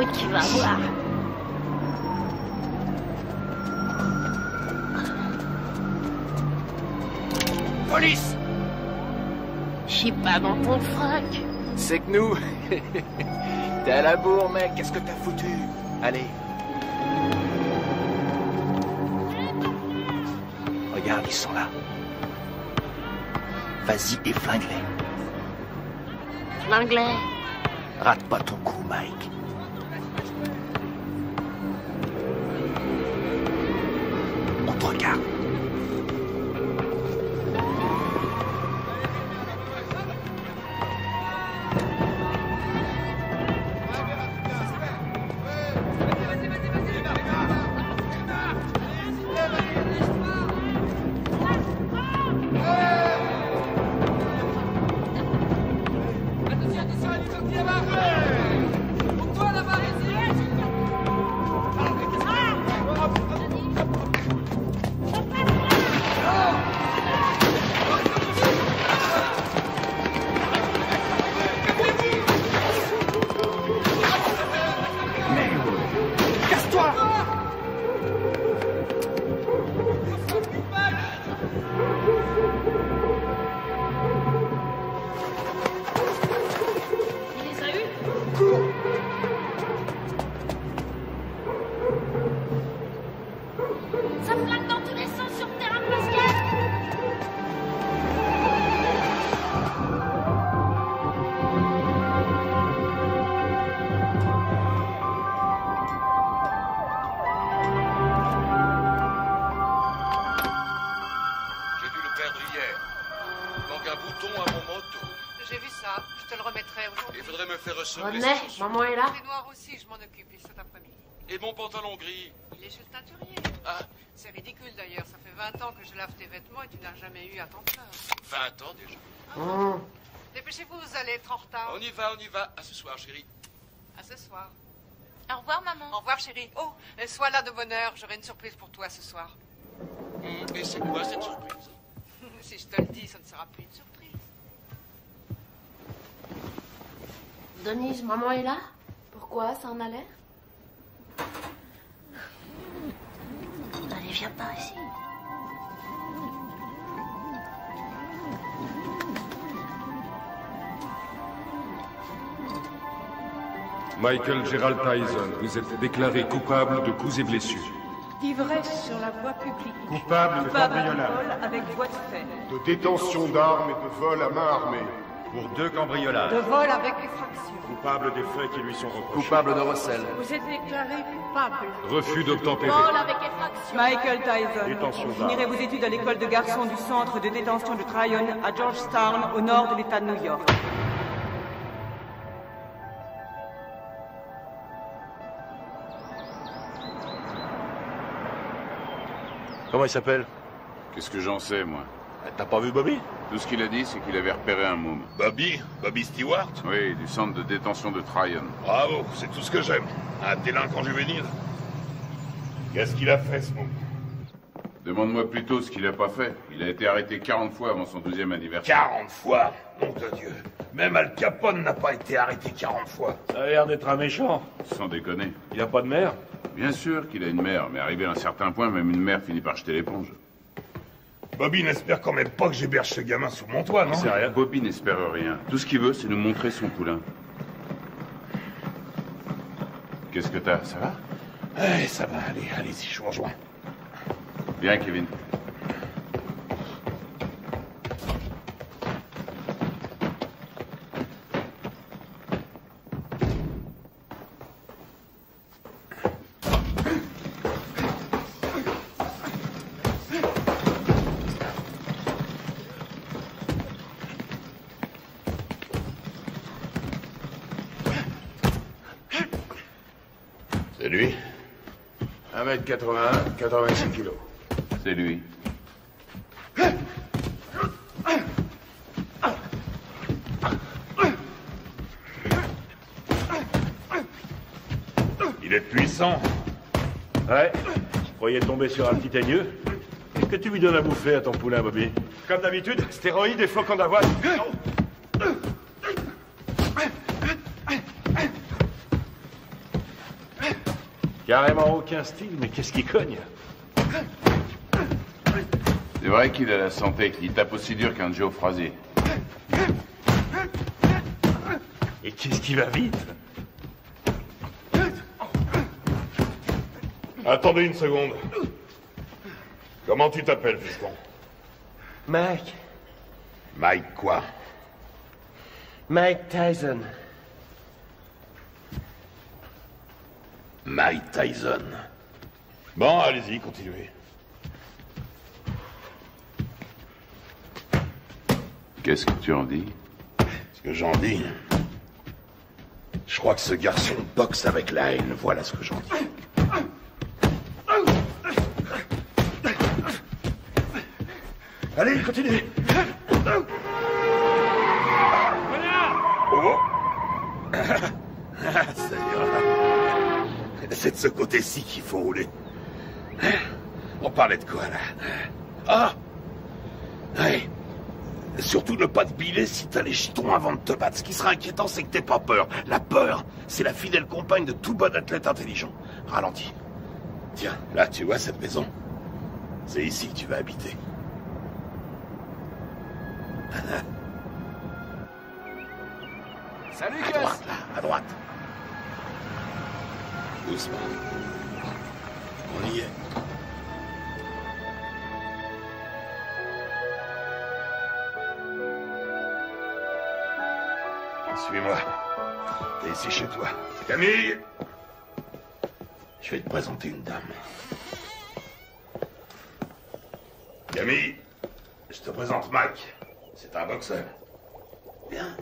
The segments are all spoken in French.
Oui, tu vas voir. Police! Je suis pas dans ton froc. C'est que nous. T'es à la bourre, mec. Qu'est-ce que t'as foutu? Allez. Regarde, ils sont là. Vas-y et flingue-les. Flingue-les. Rate pas ton coup, Mike. On te regarde. René, maman est là. Les noirs aussi, je m'en occupe, cet après-midi. Et mon pantalon gris? Il est chez le teinturier. Ah. C'est ridicule d'ailleurs, ça fait 20 ans que je lave tes vêtements et tu n'as jamais eu à t'en faire. 20 ans déjà. Dépêchez-vous, vous allez être en retard. On y va, on y va. À ce soir, chérie. À ce soir. Au revoir, maman. Au revoir, chérie. Oh, sois là de bonne heure, j'aurai une surprise pour toi ce soir. Et c'est quoi cette surprise? Si je te le dis, ça ne sera plus une surprise. Denise, maman est là? Pourquoi? Ça en a l'air? Allez, viens pas ici. Michael Gerald Tyson, vous êtes déclaré coupable de coups et blessures. D'ivresse sur la voie publique. Coupable de cambriolage. Vol avec voie de fait. De détention d'armes et de vol à main armée. Pour 2 cambriolages. De vol avec effraction. Coupable des faits qui lui sont reprochés. Coupable de recel. Vous êtes déclaré coupable. Refus d'obtempérer. Vol avec effraction. Michael Tyson. Détention Vous d'armes. finirez vos études à l'école de garçons du centre de détention de Tryon à Georgetown, au nord de l'État de New York. Comment il s'appelle? Qu'est-ce que j'en sais, moi? T'as pas vu Bobby? Tout ce qu'il a dit, c'est qu'il avait repéré un môme. Bobby? Bobby Stewart? Oui, du centre de détention de Tryon. Bravo, c'est tout ce que j'aime. Un délinquant juvénile. Qu'est-ce qu'il a fait, ce môme? Demande-moi plutôt ce qu'il a pas fait. Il a été arrêté 40 fois avant son 12e anniversaire. 40 fois? Nom de Dieu. Même Al Capone n'a pas été arrêté 40 fois. Ça a l'air d'être un méchant. Sans déconner. Il a pas de mère? Bien sûr qu'il a une mère, mais arrivé à un certain point, même une mère finit par jeter l'éponge. Bobby n'espère quand même pas que j'héberge ce gamin sous mon toit, non? C'est rien. Bobby n'espère rien. Tout ce qu'il veut, c'est nous montrer son poulain. Qu'est-ce que t'as? Ça va? Eh, ça va, allez-y, je vous rejoins. Viens, Kevin. C'est lui? 1m81, 86 kilos. C'est lui. Il est puissant. Ouais. Je croyais tomber sur un petit aigneux. Qu'est-ce que tu lui donnes à bouffer à ton poulain, Bobby? Comme d'habitude, stéroïdes et flocons d'avoine. Carrément aucun style, mais qu'est-ce qui cogne? C'est vrai qu'il a la santé. Il tape aussi dur qu'un Joe Frazier. Et qu'est-ce qui va vite? Attendez une seconde. Comment tu t'appelles, fiston? Mike. Mike quoi? Mike Tyson. Mike Tyson. Bon, allez-y, continuez. Qu'est-ce que tu en dis? Ce que j'en dis... Je crois que ce garçon boxe avec la haine, voilà ce que j'en dis. Allez, continuez. Oh. Ça ira. C'est de ce côté-ci qu'il faut rouler. On parlait de quoi, là? Ah! Ouais. Surtout ne pas te biler si t'as les jetons avant de te battre. Ce qui sera inquiétant, c'est que t'aies pas peur. La peur, c'est la fidèle compagne de tout bon athlète intelligent. Ralentis. Tiens, là, tu vois cette maison? C'est ici que tu vas habiter. Salut, à droite, là, à droite. Doucement. On y est. Suis-moi. T'es ici chez toi. Camille! Je vais te présenter une dame. Camille, je te présente Mike. C'est un boxeur. Bien.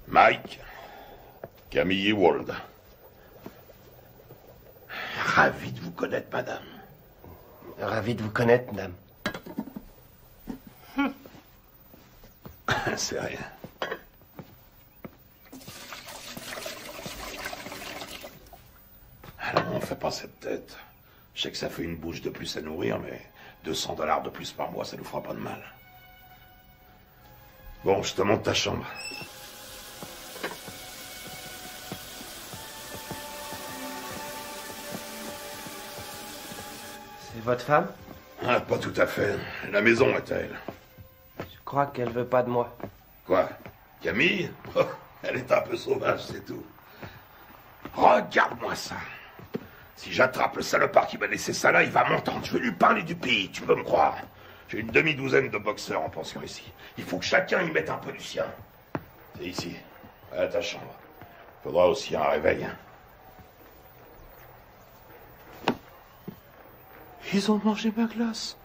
Mike, Camille Ewald. Ravi de vous connaître, madame. Ravi de vous connaître, madame. C'est rien. Alors, on fait pas cette tête. Je sais que ça fait une bouche de plus à nourrir, mais $200 de plus par mois, ça nous fera pas de mal. Bon, je te montre ta chambre. C'est votre femme? Ah, pas tout à fait. La maison est à elle. Je crois qu'elle veut pas de moi. Quoi? Camille? Oh, elle est un peu sauvage, c'est tout. Regarde-moi ça. Si j'attrape le salopard qui m'a laissé ça là, il va m'entendre. Je vais lui parler du pays, tu peux me croire. J'ai une demi-douzaine de boxeurs en pension ici. Il faut que chacun y mette un peu du sien. C'est ici, à ta chambre. Faudra aussi un réveil. Ils ont mangé ma glace.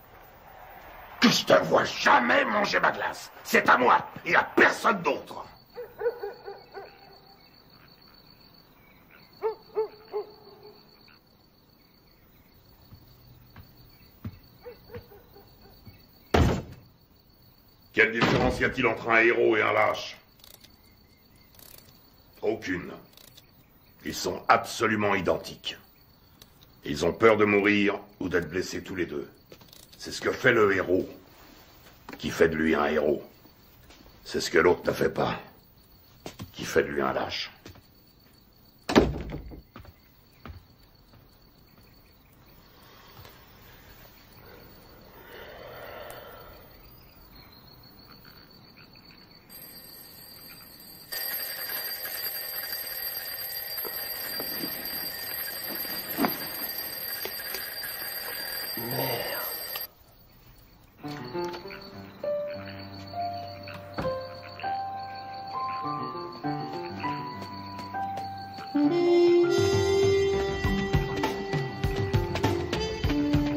Que je te vois jamais manger ma glace. C'est à moi et à personne d'autre. Quelle différence y a-t-il entre un héros et un lâche? Aucune. Ils sont absolument identiques. Ils ont peur de mourir ou d'être blessés tous les deux. C'est ce que fait le héros qui fait de lui un héros. C'est ce que l'autre ne fait pas, qui fait de lui un lâche.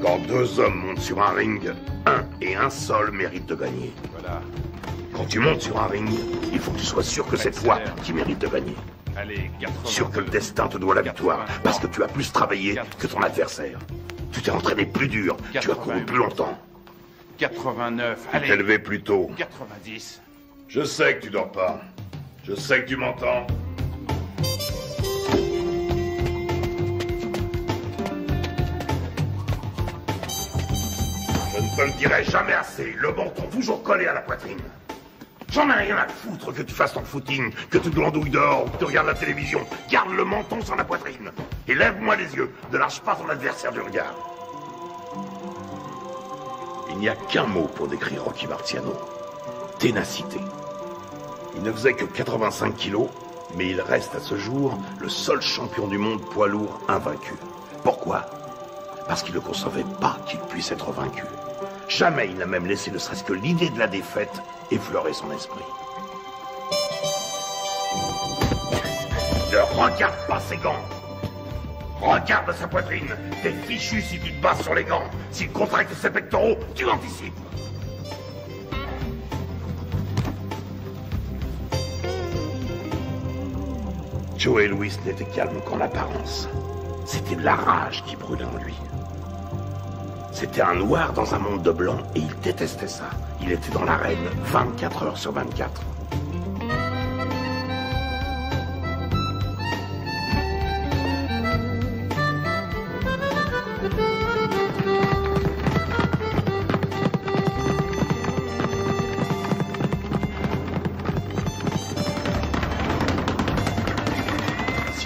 Quand deux hommes montent sur un ring, un et un seul mérite de gagner. Voilà. Quand tu montes sur un ring, il faut que tu sois sûr que c'est toi qui mérites de gagner. Allez, 80. Sûr que le destin te doit la victoire, parce que tu as plus travaillé que ton adversaire. Tu t'es entraîné plus dur, tu as couru plus longtemps. 89, Tu t'es levé plus tôt. 90. Je sais que tu dors pas. Je sais que tu m'entends. Je ne te le dirai jamais assez. Le menton toujours collé à la poitrine. J'en ai rien à foutre que tu fasses ton footing, que tu glandouilles dehors ou que tu regardes la télévision. Garde le menton sur la poitrine. Et lève-moi les yeux. Ne lâche pas ton adversaire du regard. Il n'y a qu'un mot pour décrire Rocky Marciano. Ténacité. Il ne faisait que 85 kilos, mais il reste à ce jour le seul champion du monde poids lourd invaincu. Pourquoi? Parce qu'il ne concevait pas qu'il puisse être vaincu. Jamais il n'a même laissé ne serait-ce que l'idée de la défaite effleurer son esprit. Ne regarde pas ses gants. Regarde sa poitrine. T'es fichu si tu te bases sur les gants. S'il contracte ses pectoraux, tu anticipes. Joe Louis n'était calme qu'en apparence. C'était de la rage qui brûlait en lui. C'était un noir dans un monde de blanc et il détestait ça. Il était dans l'arène 24 heures sur 24.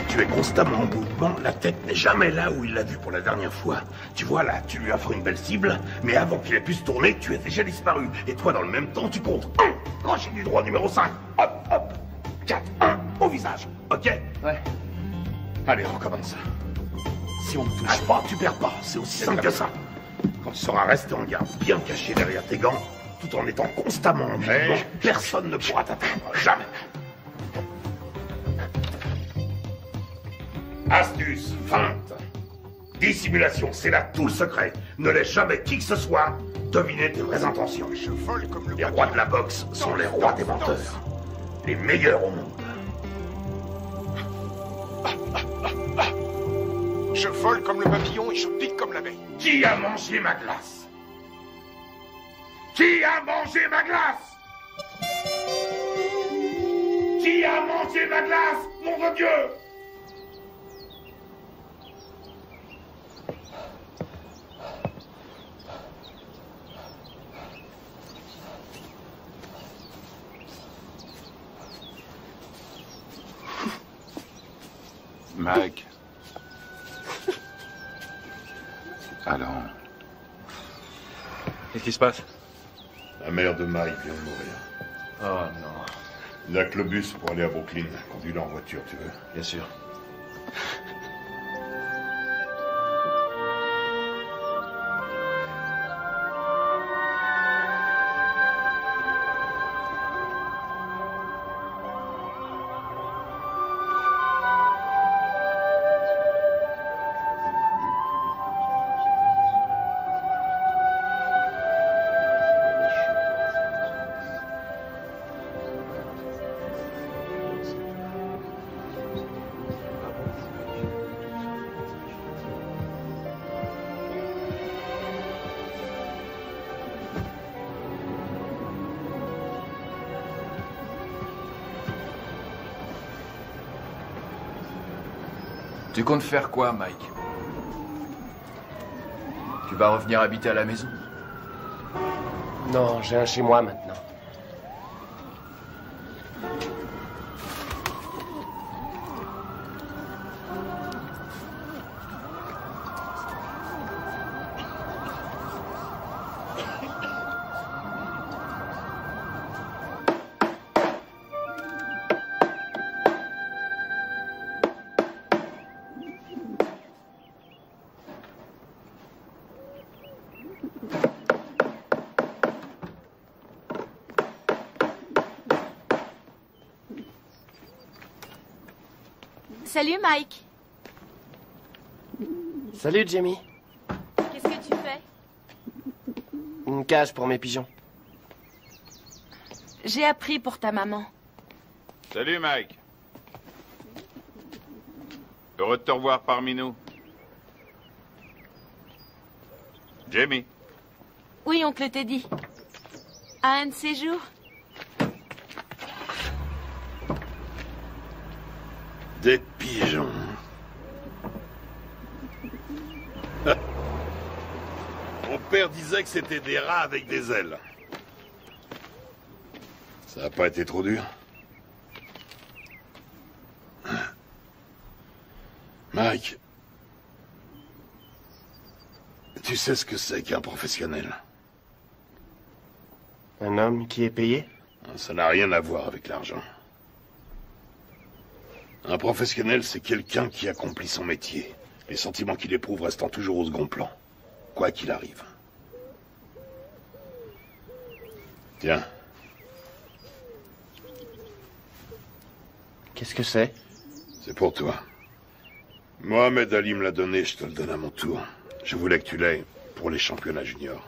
Tu es constamment en mouvement, la tête n'est jamais là où il l'a vue pour la dernière fois. Tu vois là, tu lui offres une belle cible, mais avant qu'il ait pu se tourner, tu es déjà disparu. Et toi, dans le même temps, tu comptes 1, crochet du droit numéro 5, hop, hop, 4, 1, au visage, ok? Ouais. Allez, recommence. Si on ne touche pas, tu perds pas, c'est aussi simple que ça. Quand tu seras resté en garde, bien caché derrière tes gants, tout en étant constamment en mouvement, personne ne pourra t'atteindre, jamais. Astuce, feinte, dissimulation, c'est là tout le secret. Ne laisse jamais qui que ce soit deviner tes vraies intentions. Les rois de la boxe sont les rois des menteurs. Les meilleurs au monde. Je vole comme le papillon et je pique comme l'abeille. Qui a mangé ma glace? Qui a mangé ma glace? Qui a mangé ma glace? Nom de Dieu! Mike. Alors. Qu'est-ce qui se passe? La mère de Mike vient de mourir. Oh non. Il n'y a que le bus pour aller à Brooklyn. Conduis-le en voiture, tu veux? Bien sûr. Tu comptes faire quoi, Mike? Tu vas revenir habiter à la maison? Non, j'ai un chez moi maintenant. Salut Mike. Salut Jamie. Qu'est-ce que tu fais? Une cage pour mes pigeons. J'ai appris pour ta maman. Salut Mike. Heureux de te revoir parmi nous. Jamie. Oui, oncle Teddy. À un de ces jours. Des pigeons. Mon père disait que c'était des rats avec des ailes. Ça a pas été trop dur? Mike, tu sais ce que c'est qu'un professionnel? Un homme qui est payé? Ça n'a rien à voir avec l'argent. Un professionnel, c'est quelqu'un qui accomplit son métier. Les sentiments qu'il éprouve restant toujours au second plan, quoi qu'il arrive. Tiens. Qu'est-ce que c'est? C'est pour toi. Mohamed Ali me l'a donné, je te le donne à mon tour. Je voulais que tu l'aies pour les championnats juniors.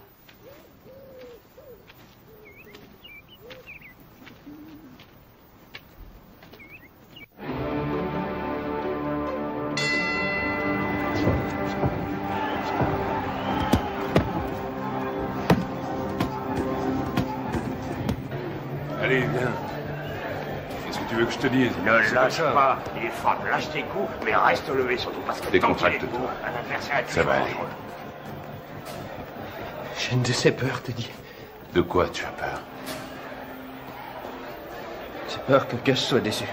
Allez, viens. Qu'est-ce que tu veux que je te dise? Ne lâche pas, les femmes, lâche tes coups, mais reste levé surtout parce que Décontracte-toi. un adversaire est Ça va plus aller. dangereux. J'ai une de ces peurs, Teddy. De quoi tu as peur? J'ai peur que Gus soit déçu.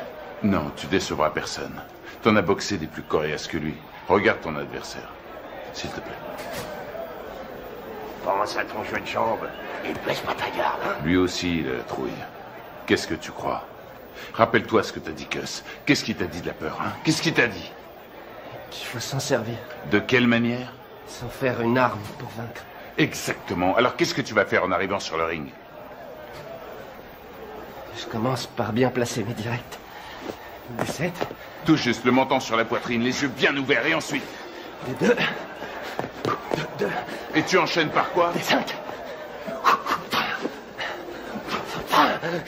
Non, tu décevras personne. T'en as boxé des plus coriaces que lui. Regarde ton adversaire. S'il te plaît. Pense à ton jeu de jambes et baisse pas ta garde, hein. Lui aussi, il a la trouille. Qu'est-ce que tu crois? Rappelle-toi ce que t'as dit, Gus. Qu'est-ce qu'il t'a dit de la peur, hein? Qu'est-ce qu'il t'a dit? Qu'il faut s'en servir. De quelle manière? Sans faire une arme pour vaincre. Exactement. Alors qu'est-ce que tu vas faire en arrivant sur le ring? Je commence par bien placer mes directs. Des 7. Tout juste, le menton sur la poitrine, les yeux bien ouverts, et ensuite? Des 2. Deux. Et tu enchaînes par quoi? Des 5.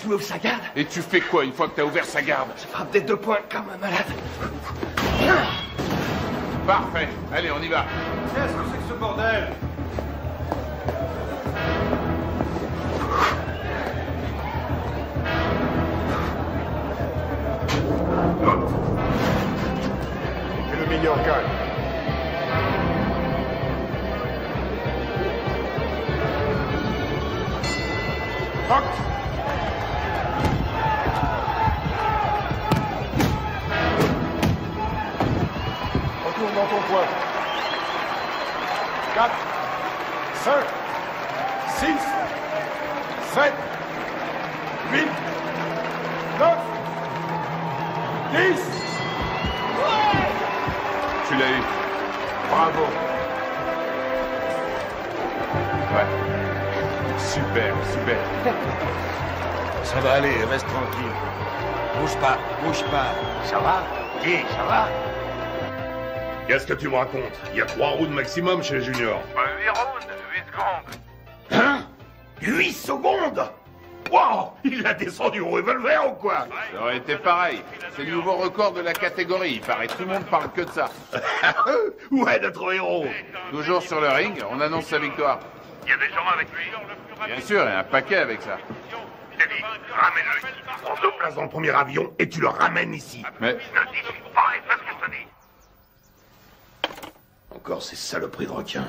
Je m'ouvre sa garde. Et tu fais quoi une fois que t'as ouvert sa garde? Je frappe des 2 points comme un malade. Parfait. Allez, on y va. Qu'est-ce que c'est que ce bordel? Que le meilleur gagne. Rock. Retourne dans ton coin. 4, 5, 6, 7, 8, 9, 10. Tu l'as eu. Bravo. Ouais. Super, super. Ça va aller, reste tranquille. Bouge pas, bouge pas. Ça va? Dis, ça va? Qu'est-ce que tu me racontes? Il y a 3 rounds maximum chez les juniors. 8 rounds, 8 secondes. Hein? 8 secondes? Wow! Il a descendu au revolver ou quoi? Ça aurait été pareil. C'est le nouveau record de la catégorie. Il paraît tout le monde parle que de ça. Ouais, notre héros. Toujours sur le ring, on annonce sa victoire. Il y a des gens avec lui. Bien sûr, il y a un paquet avec ça. Teddy, ramène-le ici. Prends 2 places Dans le premier avion et tu le ramènes ici. Mais Ne discute pas et fais ce que je te dis. Encore ces saloperies de requins.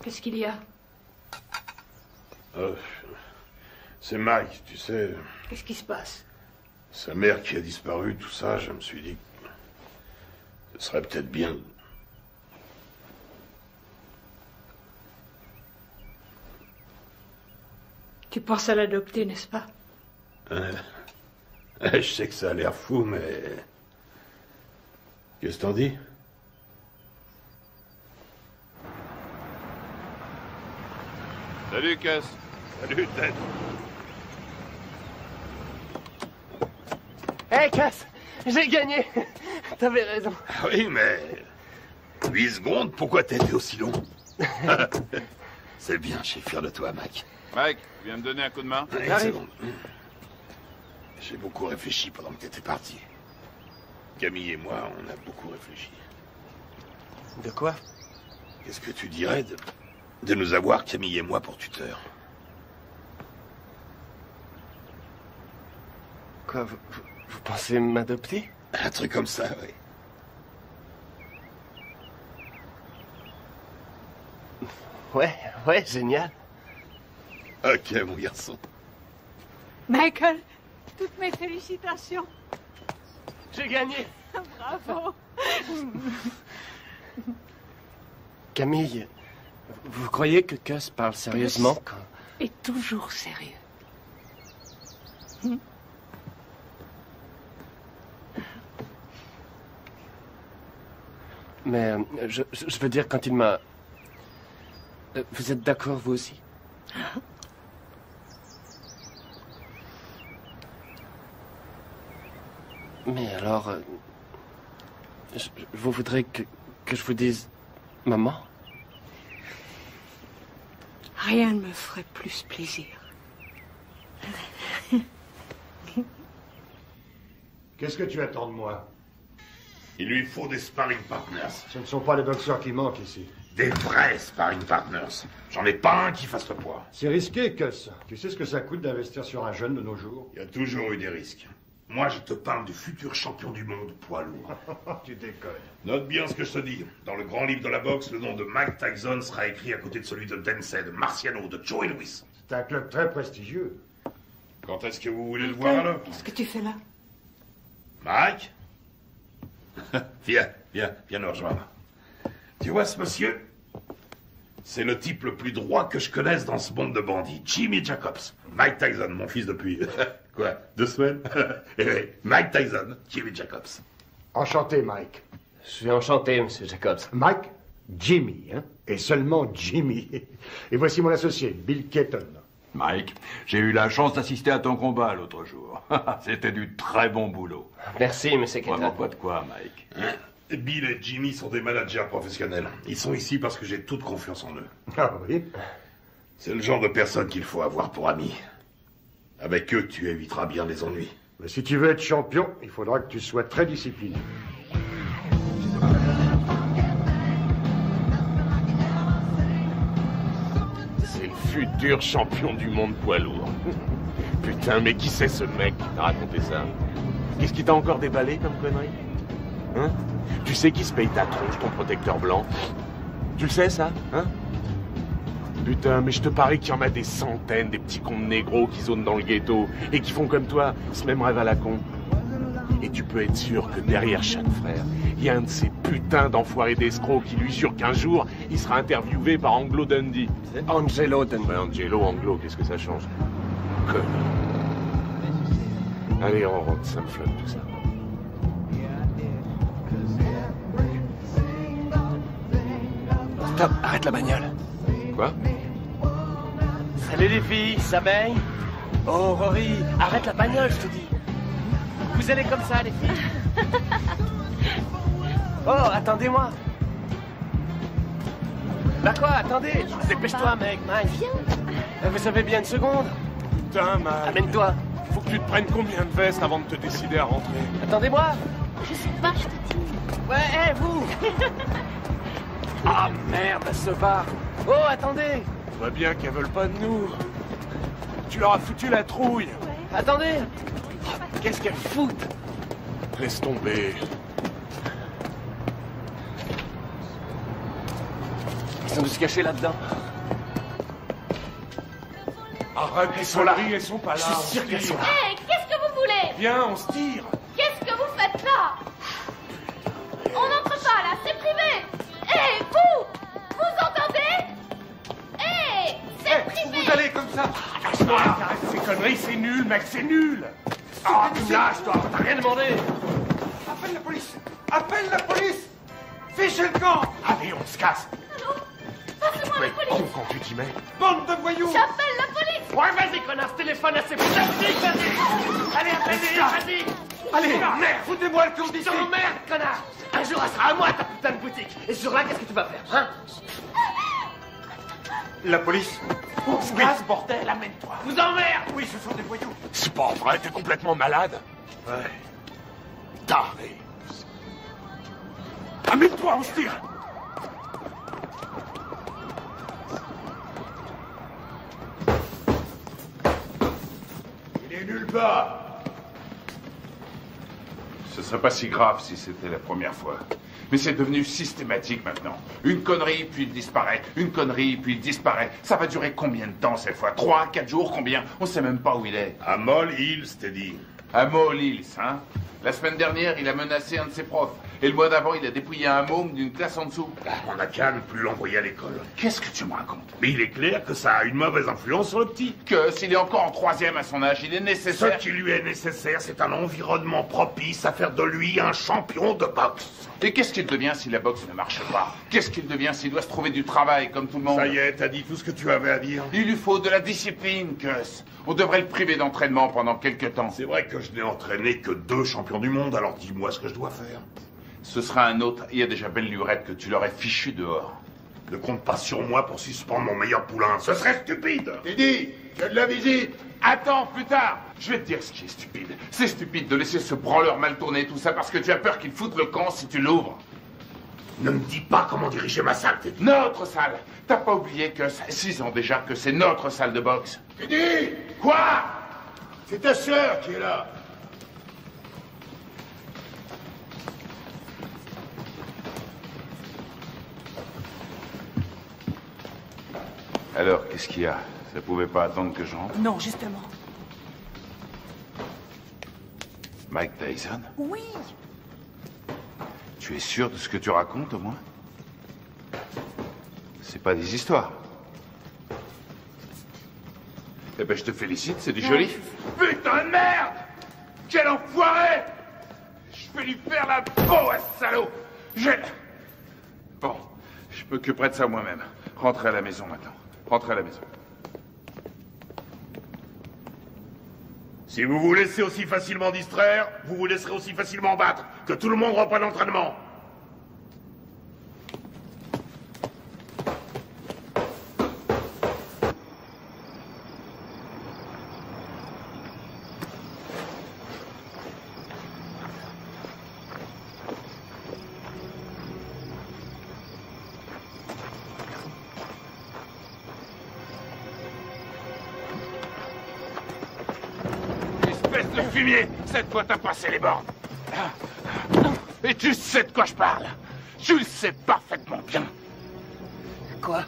Qu'est-ce qu'il y a? C'est Mike, tu sais. Qu'est-ce qui se passe? Sa mère qui a disparu, tout ça, je me suis dit que ce serait peut-être bien. Tu penses à l'adopter, n'est-ce pas? Je sais que ça a l'air fou, mais... Qu'est-ce que t'en dis? salut, Cass. Salut, Ted. Hé, Cass! J'ai gagné! T'avais raison. Ah oui, mais... 8 secondes, pourquoi t'as été aussi long? C'est bien, je suis fier de toi, Mac. Mike, tu viens me donner un coup de main? Une seconde. J'ai beaucoup réfléchi pendant que t'étais parti. Camille et moi, on a beaucoup réfléchi. De quoi? Qu'est-ce que tu dirais de nous avoir, Camille et moi, pour tuteurs? Quoi, vous pensez m'adopter? Un truc comme ça, oui. Ouais, génial. Ok, mon garçon. Michael, toutes mes félicitations. J'ai gagné. Bravo. Camille, vous croyez que Gus parle sérieusement quand... Et toujours sérieux. Mais je veux dire, quand il m'a... Vous êtes d'accord, vous aussi? Mais alors... vous voudrez que je vous dise... Maman? Rien ne me ferait plus plaisir. Qu'est-ce que tu attends de moi? Il lui faut des sparring partners. Ce ne sont pas les boxeurs qui manquent ici. Des vrais sparring partners. J'en ai pas un qui fasse le poids. C'est risqué, Gus. Tu sais ce que ça coûte d'investir sur un jeune de nos jours? Il y a toujours eu des risques. Moi, je te parle du futur champion du monde poids lourd. Tu déconnes. Note bien ce que je te dis. Dans le grand livre de la boxe, le nom de Mike Tyson sera écrit à côté de celui de Dempsey, de Marciano, de Joey Louis. C'est un club très prestigieux. Quand est-ce que vous voulez le voir, alors? Qu'est-ce que tu fais là? Mike? Viens nous rejoindre. Tu vois ce monsieur? C'est le type le plus droit que je connaisse dans ce monde de bandits. Jimmy Jacobs. Mike Tyson, mon fils depuis... quoi, 2 semaines? Mike Tyson, Jimmy Jacobs. Enchanté, Mike. Je suis enchanté, monsieur Jacobs. Mike, Jimmy, hein? Et seulement Jimmy. Et voici mon associé, Bill Keaton. Mike, j'ai eu la chance d'assister à ton combat l'autre jour. C'était du très bon boulot. Merci, monsieur Keaton. Vraiment pas de quoi, Mike. Hein? Bill et Jimmy sont des managers professionnels. Ils sont ici parce que j'ai toute confiance en eux. Ah oui? C'est le genre de personne qu'il faut avoir pour amis. Avec eux, tu éviteras bien les ennuis. Mais si tu veux être champion, il faudra que tu sois très discipliné. C'est le futur champion du monde poids lourd. Putain, mais qui c'est ce mec qui t'a raconté ça? Qu'est-ce qui t'a encore déballé comme connerie? Hein? Tu sais qui se paye ta tronche, ton protecteur blanc? Tu le sais, ça? Hein? Putain, mais je te parie qu'il y en a des centaines, des petits cons de négros qui zonent dans le ghetto et qui font comme toi, ce même rêve à la con. Et tu peux être sûr que derrière chaque frère, il y a un de ces putains d'enfoirés d'escrocs qui lui jure qu'un jour, il sera interviewé par Anglo Dundee. C'est Angelo Dundee. Ouais, Angelo, Anglo, qu'est-ce que ça change? Connard. Allez, on rentre, ça me flotte tout ça. Stop, arrête la bagnole. Quoi? Salut les filles, ça baigne? Oh, Rory, arrête la bagnole, je te dis. Vous allez comme ça, les filles? Oh, attendez-moi. Bah quoi, attendez, dépêche-toi, mec, Mike. Viens. Vous avez bien une seconde? Putain, Mike. Amène-toi. Faut que tu te prennes combien de vestes avant de te décider à rentrer? Attendez-moi. Je sais pas, je te dis. Ouais, hé, vous. Ah, merde, ce bar. Oh, attendez. On voit bien qu'elles veulent pas de nous. Tu leur as foutu la trouille. Ouais. Attendez. Qu'est-ce qu'elles foutent? Laisse tomber. Ils sont de se cacher là-dedans. Arrête, elles sont là. Elles sont pas là. Je suis sûr qu'elles sont là. Hé, qu'est-ce que vous voulez? Viens, on se tire. Qu'est-ce que vous faites là? On n'entre pas là, c'est privé. Hé, vous entendez? Hé, c'est privé. Vous allez comme ça. Lâche-moi. Arrête ces conneries, c'est nul, mec, c'est nul. Ah, tu me lâches, toi, t'as rien demandé. Appelle la police. Appelle la police. Fichez le camp. Allez, on se casse. Allô? Passez-moi la police. Con quand tu t'y mets. Bande de voyous. J'appelle la police. Ouais, vas-y, connard, téléphone à ces putains de flics, vas-y. Allez, appelez-les, vas-y. Allez, merde, foutez-moi le camp d'ici. Je t'emmerde, connard. Un jour, elle sera à moi, ta putain de boutique. Et ce jour-là, qu'est-ce que tu vas faire, hein? La police. On se casse, bordel, amène-toi. Vous emmerde. Oui, ce sont des voyous. C'est pas vrai, t'es complètement malade. Ouais. Taré. Amène-toi, on se tire. Il est nulle part. Ce serait pas si grave si c'était la première fois. Mais c'est devenu systématique maintenant. Une connerie, puis il disparaît. Une connerie, puis il disparaît. Ça va durer combien de temps cette fois? 3, 4 jours, combien? On sait même pas où il est. À Moll Hills, t'es dit. À Moll Hills, hein? La semaine dernière, il a menacé un de ses profs. Et le mois d'avant, il a dépouillé un môme d'une classe en dessous. On n'a qu'à ne plus l'envoyer à l'école. Qu'est-ce que tu me racontes? Mais il est clair que ça a une mauvaise influence sur le petit. Que s'il est encore en 3e à son âge, il est nécessaire... Ce qui lui est nécessaire, c'est un environnement propice à faire de lui un champion de boxe. Et qu'est-ce qu'il devient si la boxe ne marche pas? Qu'est-ce qu'il devient s'il doit se trouver du travail comme tout le monde? Ça y est, t'as dit tout ce que tu avais à dire. Il lui faut de la discipline, Gus. On devrait le priver d'entraînement pendant quelques temps. C'est vrai que je n'ai entraîné que 2 champions du monde, alors dis-moi ce que je dois faire. Ce sera un autre. Il y a déjà belle lurette que tu l'aurais fichu dehors. Ne compte pas sur moi pour suspendre mon meilleur poulain. Ce serait stupide. Teddy, tu as de la visite. Attends, plus tard. Je vais te dire ce qui est stupide. C'est stupide de laisser ce branleur mal tourner, tout ça, parce que tu as peur qu'il foute le camp si tu l'ouvres. Ne me dis pas comment diriger ma salle, Teddy. Notre salle. T'as pas oublié que ça fait 6 ans déjà que c'est notre salle de boxe. Teddy! Quoi? C'est ta sœur qui est là. Alors, qu'est-ce qu'il y a? Ça pouvait pas attendre que je rentre? Non, justement. Mike Tyson? Oui. Tu es sûr de ce que tu racontes, au moins? C'est pas des histoires. Eh ben, je te félicite, c'est du joli. Putain de merde! Quel enfoiré! Je vais lui faire la peau à ce salaud! Bon, je m'occuperai de ça moi-même. Rentrez à la maison maintenant. Rentrez à la maison. Si vous vous laissez aussi facilement distraire, vous vous laisserez aussi facilement battre. Que tout le monde reprenne l'entraînement. De fumier, cette fois t'as passé les bornes. Et tu sais de quoi je parle. Tu le sais parfaitement bien. Quoi,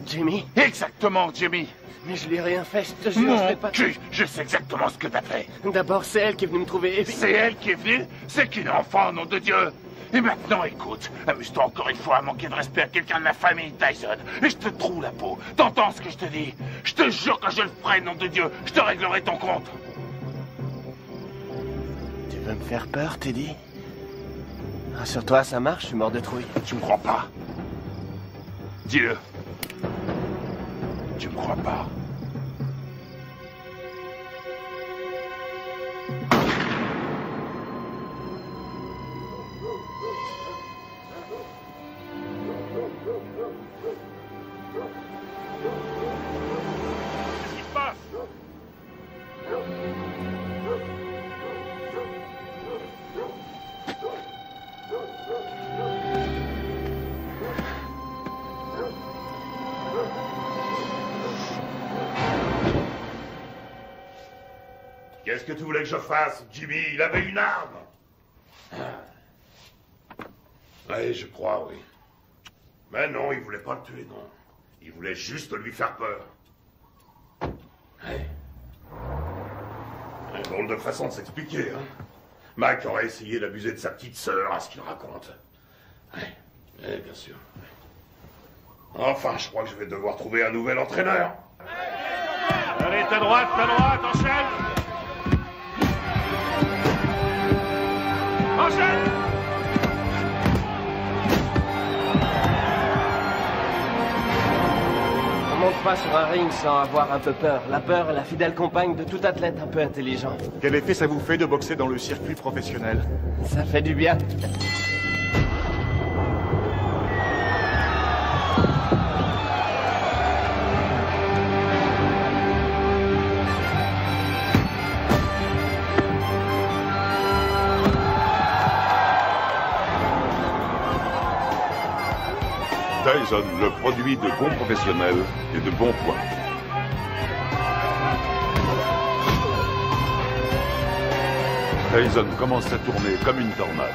Jimmy? Exactement, Jimmy. Mais je lui ai rien fait, je te jure, Mon je l'ai pas... cul, je sais exactement ce que t'as fait. D'abord, c'est elle qui est venue me trouver. C'est elle qui est venue? C'est qu'une enfant, nom de Dieu. Et maintenant, écoute, amuse-toi encore une fois à manquer de respect à quelqu'un de la famille Tyson. Et je te troue la peau. T'entends ce que je te dis? Je te jure que je le ferai, nom de Dieu. Je te réglerai ton compte. Tu veux me faire peur, Teddy? Rassure-toi, ça marche, je suis mort de trouille. Tu me crois pas? Dis-le. Tu me crois pas? Qu'est-ce qui se passe? Qu'est-ce que tu voulais que je fasse, Jimmy? Il avait une arme. Oui, je crois, oui. Mais non, il voulait pas le tuer, non. Il voulait juste lui faire peur. Ouais. Un drôle de façon de s'expliquer, hein. Mike aurait essayé d'abuser de sa petite sœur, à ce qu'il raconte. Ouais, bien sûr. Enfin, je crois que je vais devoir trouver un nouvel entraîneur. Allez, ta droite, enchaîne! Enchaîne! On monte pas sur un ring sans avoir un peu peur. La peur est la fidèle compagne de tout athlète un peu intelligent. Quel effet ça vous fait de boxer dans le circuit professionnel? Ça fait du bien. Tyson, le produit de bons professionnels et de bons poids. Tyson commence à tourner comme une tornade.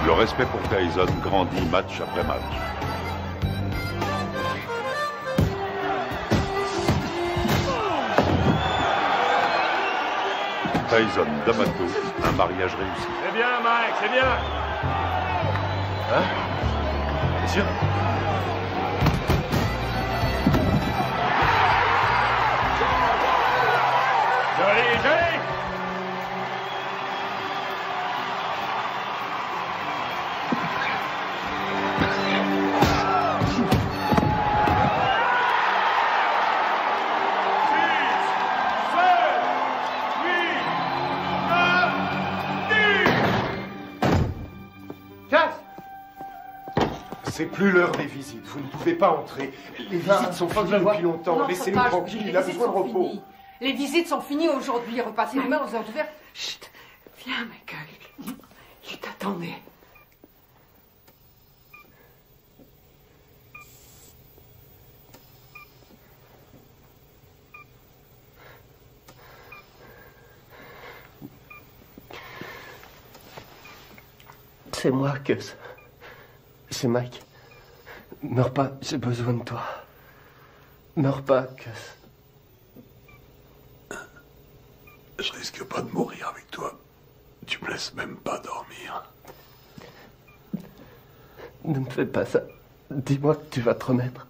Le respect pour Tyson grandit match après match. Tyson, D'Amato, un mariage réussi. C'est bien, Mike, c'est bien. Hein? Bien sûr. Joli, joli. C'est plus l'heure des visites. Vous ne pouvez pas entrer. Les visites sont finies depuis longtemps. Laissez-nous tranquille. Il a besoin de repos. Finies. Les visites sont finies aujourd'hui. Repassez demain aux heures ouvertes. Chut. Viens, Michael. Il t'attendait. C'est moi, Gus. C'est Mike. Meurs pas, j'ai besoin de toi. Meurs pas, Gus. Je risque pas de mourir avec toi. Tu me laisses même pas dormir. Ne me fais pas ça. Dis-moi que tu vas te remettre.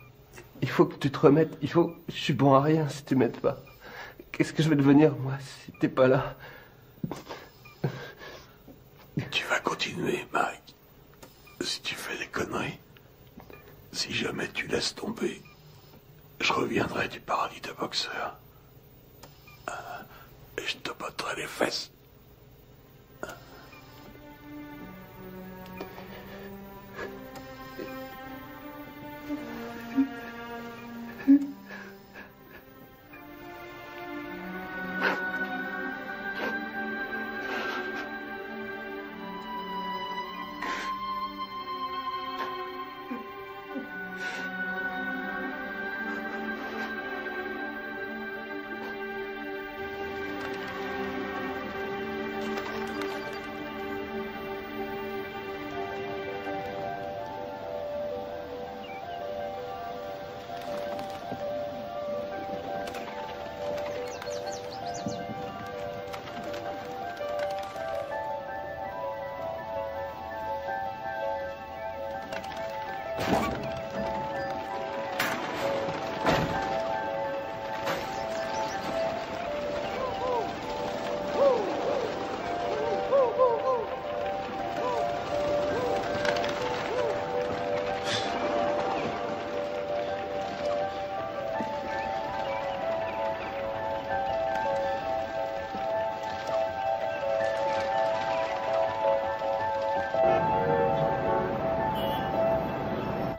Il faut que tu te remettes. Je suis bon à rien si tu m'aides pas. Qu'est-ce que je vais devenir, moi, si t'es pas là? Tu vas continuer, Mike. Si tu fais des conneries, si jamais tu laisses tomber, je reviendrai du paradis de boxeur. Et je te botterai les fesses.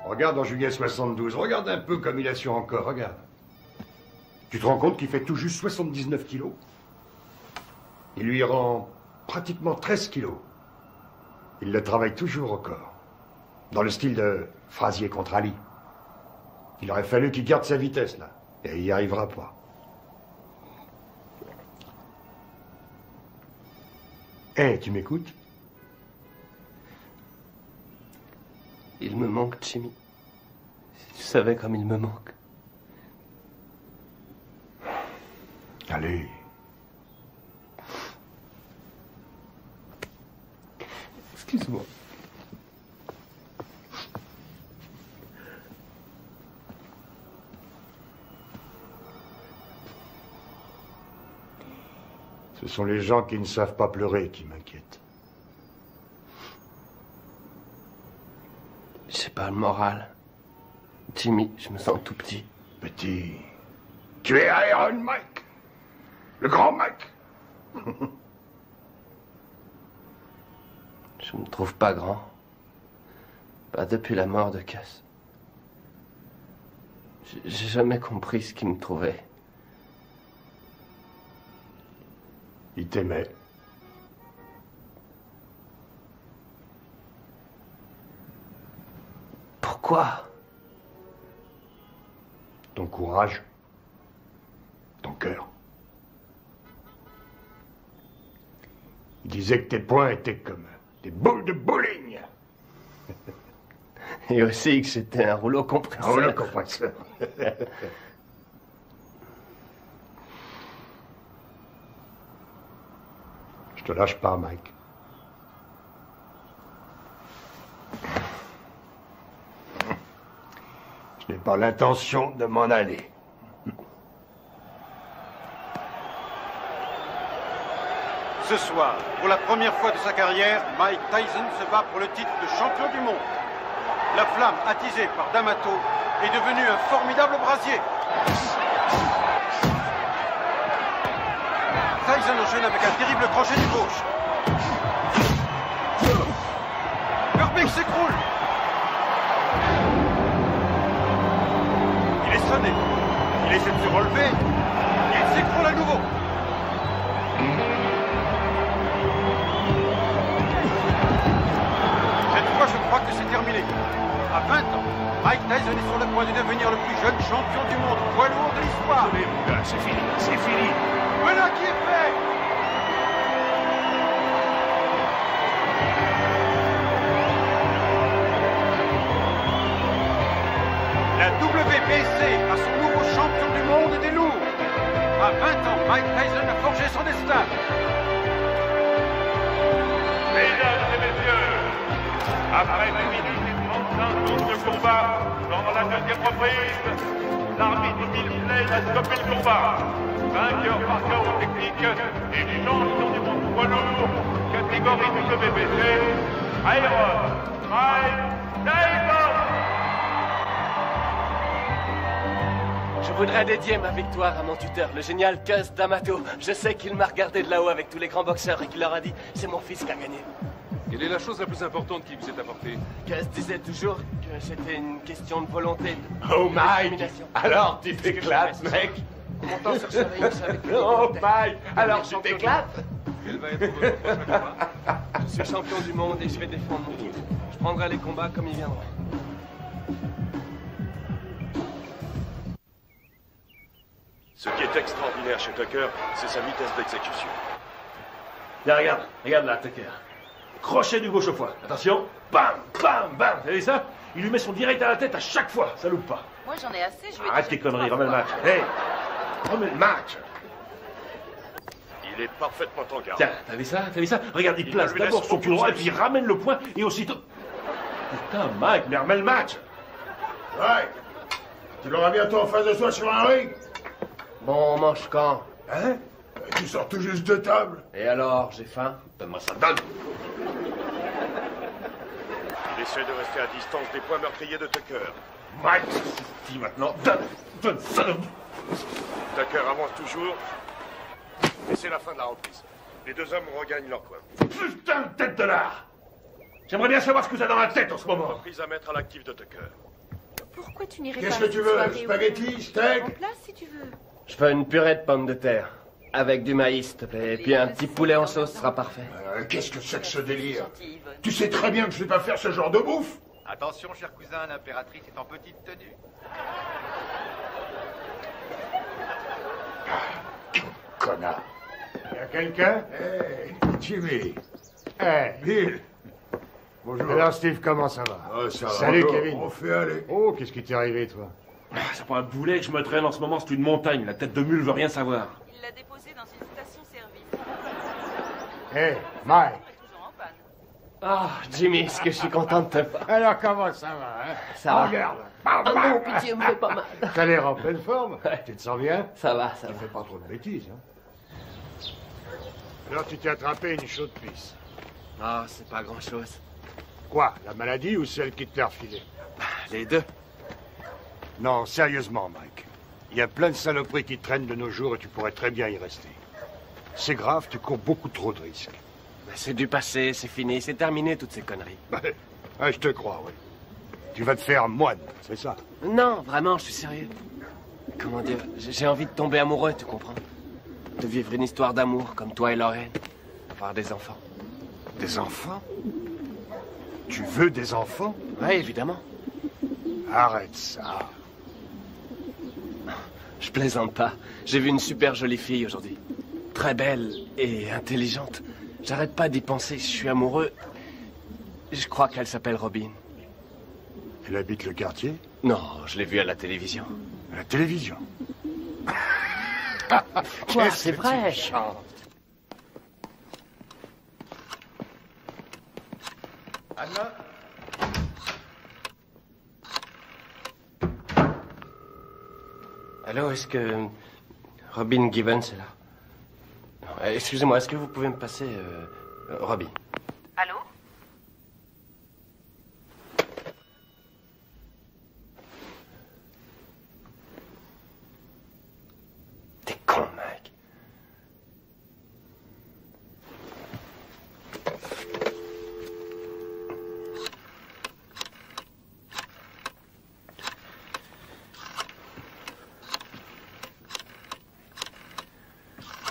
Regarde en juillet 72, regarde un peu comme il a su encore, regarde. Tu te rends compte qu'il fait tout juste 79 kilos? Il lui rend pratiquement 13 kilos. Il le travaille toujours au corps. Dans le style de Frazier contre Ali. Il aurait fallu qu'il garde sa vitesse, là. Et il n'y arrivera pas. Hé, tu m'écoutes? Il me manque, Jimmy. Si tu savais comme il me manque. Allez. Excuse-moi. Ce sont les gens qui ne savent pas pleurer qui m'inquiètent. J'ai pas le moral. Jimmy, je me sens tout petit. Petit. Tu es Iron Mike. Le grand Mike. Je me trouve pas grand. Pas depuis la mort de Cass. J'ai jamais compris ce qu'il me trouvait. Il t'aimait. Quoi? Ton courage. Ton cœur. Il disait que tes poings étaient comme des boules de bowling. Et aussi que j'étais un rouleau compresseur. Un rouleau compresseur. Je te lâche pas, Mike. Je n'ai pas l'intention de m'en aller. Ce soir, pour la première fois de sa carrière, Mike Tyson se bat pour le titre de champion du monde. La flamme attisée par D'Amato est devenue un formidable brasier. Tyson enchaîne avec un terrible crochet du gauche. Herbig s'écroule. Il est sonné. Il essaie de se relever. Il s'écroule à nouveau. Cette fois, je crois que c'est terminé. À 20 ans, Mike Tyson est sur le point de devenir le plus jeune champion du monde poids lourd de l'histoire. C'est fini, c'est fini. Voilà qui est fait. La WBC a son nouveau champion du monde des lourds. À 20 ans, Mike Tyson a forgé son destin. Mesdames et messieurs, après 2 minutes et 35 secondes de combat, dans la deuxième reprise, l'arbitre Milsley a stoppé le combat. Vainqueur par chaos technique et champion du monde poids lourd, catégorie WBC, Iron Mike Tyson. Je voudrais dédier ma victoire à mon tuteur, le génial Cus D'Amato. Je sais qu'il m'a regardé de là-haut avec tous les grands boxeurs et qu'il leur a dit « C'est mon fils qui a gagné ». Quelle est la chose la plus importante qui vous est apportée? Cus disait toujours que c'était une question de volonté, de Oh, Mike! détermination. Alors, tu t'éclates, mec! Montant sur ce ring, je savais que... Oh, Mike! Alors, tu t'éclates? Quel va être votre prochain combat? Je suis champion du monde et je vais défendre mon titre. Je prendrai les combats comme ils viendront. Ce qui est extraordinaire chez Tucker, c'est sa vitesse d'exécution. Tiens, regarde là, Tucker. Crochet du gauche au foie. Attention. Bam, bam, bam. Vous avez vu ça? Il lui met son direct à la tête à chaque fois. Ça loupe pas. Moi, j'en ai assez, je vais... Arrête tes conneries, remets le match. Hey, remets le match. Il est parfaitement en garde. Tiens, t'as vu ça? Regarde, il place d'abord son pied droit et puis il ramène le poing et aussitôt... Putain, Mike, mais remets le match. Ouais. Tu l'auras bientôt en face de toi sur un ring. Bon, on mange quand? Hein? Tu sors tout juste de table. Et alors, j'ai faim? Donne-moi ça, donne. Il essaie de rester à distance des points meurtriers de Tucker. Mike, dis maintenant, donne ça. Tucker avance toujours. Et c'est la fin de la reprise. Les deux hommes regagnent leur coin. Putain de tête de lard. J'aimerais bien savoir ce que t'as dans la tête en ce moment. Reprise à mettre à l'actif de Tucker. Pourquoi tu n'irais pas... Qu'est-ce que tu veux? Spaghetti, steak? En place, si tu veux. Je veux une purée de pommes de terre. Avec du maïs, s'il te plaît. Et puis un petit poulet en sauce sera parfait. Qu'est-ce que c'est que ce délire? Tu sais très bien que je ne sais pas faire ce genre de bouffe. Attention, cher cousin, l'impératrice est en petite tenue. Connard. Y a quelqu'un? Hey, Jimmy. Hey, Bill. Bonjour. Alors, Steve, comment ça va? Ça va. Salut, Bonjour. Kevin. On fait aller. Oh, qu'est-ce qui t'est arrivé, toi? C'est pas un boulet que je me traîne en ce moment, c'est une montagne. La tête de mule veut rien savoir. Il l'a déposé dans une station-service. Hey, Mike. Ah, Jimmy, est-ce que je suis content de te voir? Alors, comment ça va, hein? Ça va. Regarde. Ah non, pitié, me fais pas mal. T'as l'air en pleine forme. Tu te sens bien? Ça va. Tu fais pas trop de bêtises, hein? Alors, tu t'es attrapé une chaude pisse. Ah, c'est pas grand-chose. Quoi? La maladie ou celle qui te l'a refilée? Les deux. Non, sérieusement, Mike. Il y a plein de saloperies qui traînent de nos jours et tu pourrais très bien y rester. C'est grave, tu cours beaucoup trop de risques. C'est du passé, c'est fini, c'est terminé toutes ces conneries. Ouais, je te crois, oui. Tu vas te faire moine, c'est ça? Non, vraiment, je suis sérieux. Comment dire, j'ai envie de tomber amoureux, tu comprends? De vivre une histoire d'amour, comme toi et Lorraine. Avoir des enfants. Des enfants? Tu veux des enfants? Oui, évidemment. Arrête ça. Je plaisante pas. J'ai vu une super jolie fille aujourd'hui. Très belle et intelligente. J'arrête pas d'y penser. Je suis amoureux. Je crois qu'elle s'appelle Robin. Elle habite le quartier? Non, je l'ai vue à la télévision. À la télévision? Quoi, c'est vrai? Anna? Allô, est-ce que Robin Givens est là? Excusez-moi, est-ce que vous pouvez me passer Robin? Allô? T'es con, mec.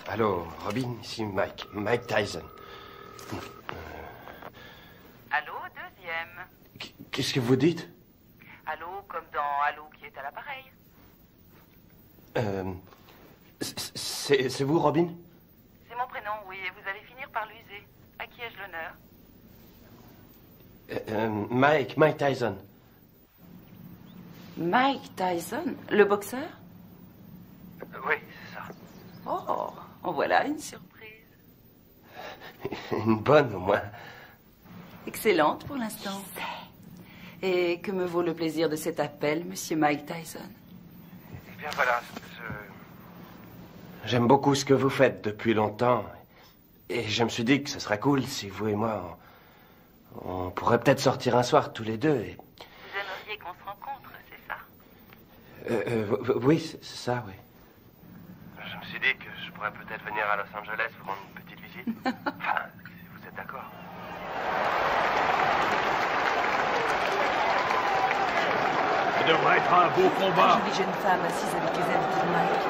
Allô, Robin, ici Mike Tyson. Allô, deuxième. Qu'est-ce que vous dites? Allô, comme dans Allô qui est à l'appareil. C'est vous, Robin? C'est mon prénom, oui, et vous allez finir par l'user. À qui ai-je l'honneur? Mike Tyson. Mike Tyson, le boxeur? Oui, c'est ça. Oh, en voilà une surprise. Une bonne, au moins. Excellente pour l'instant. Et que me vaut le plaisir de cet appel, monsieur Mike Tyson? Eh bien, voilà, J'aime beaucoup ce que vous faites depuis longtemps. Et je me suis dit que ce serait cool si vous et moi, on pourrait peut-être sortir un soir tous les deux. Et... Vous aimeriez qu'on se rencontre, c'est ça? Oui, c'est ça, oui. Je me suis dit que je pourrais peut-être venir à Los Angeles vous rendre une petite visite. Enfin, si vous êtes d'accord. Ça devrait être un beau combat. Une jolie jeune femme assise avec les habits de Mike.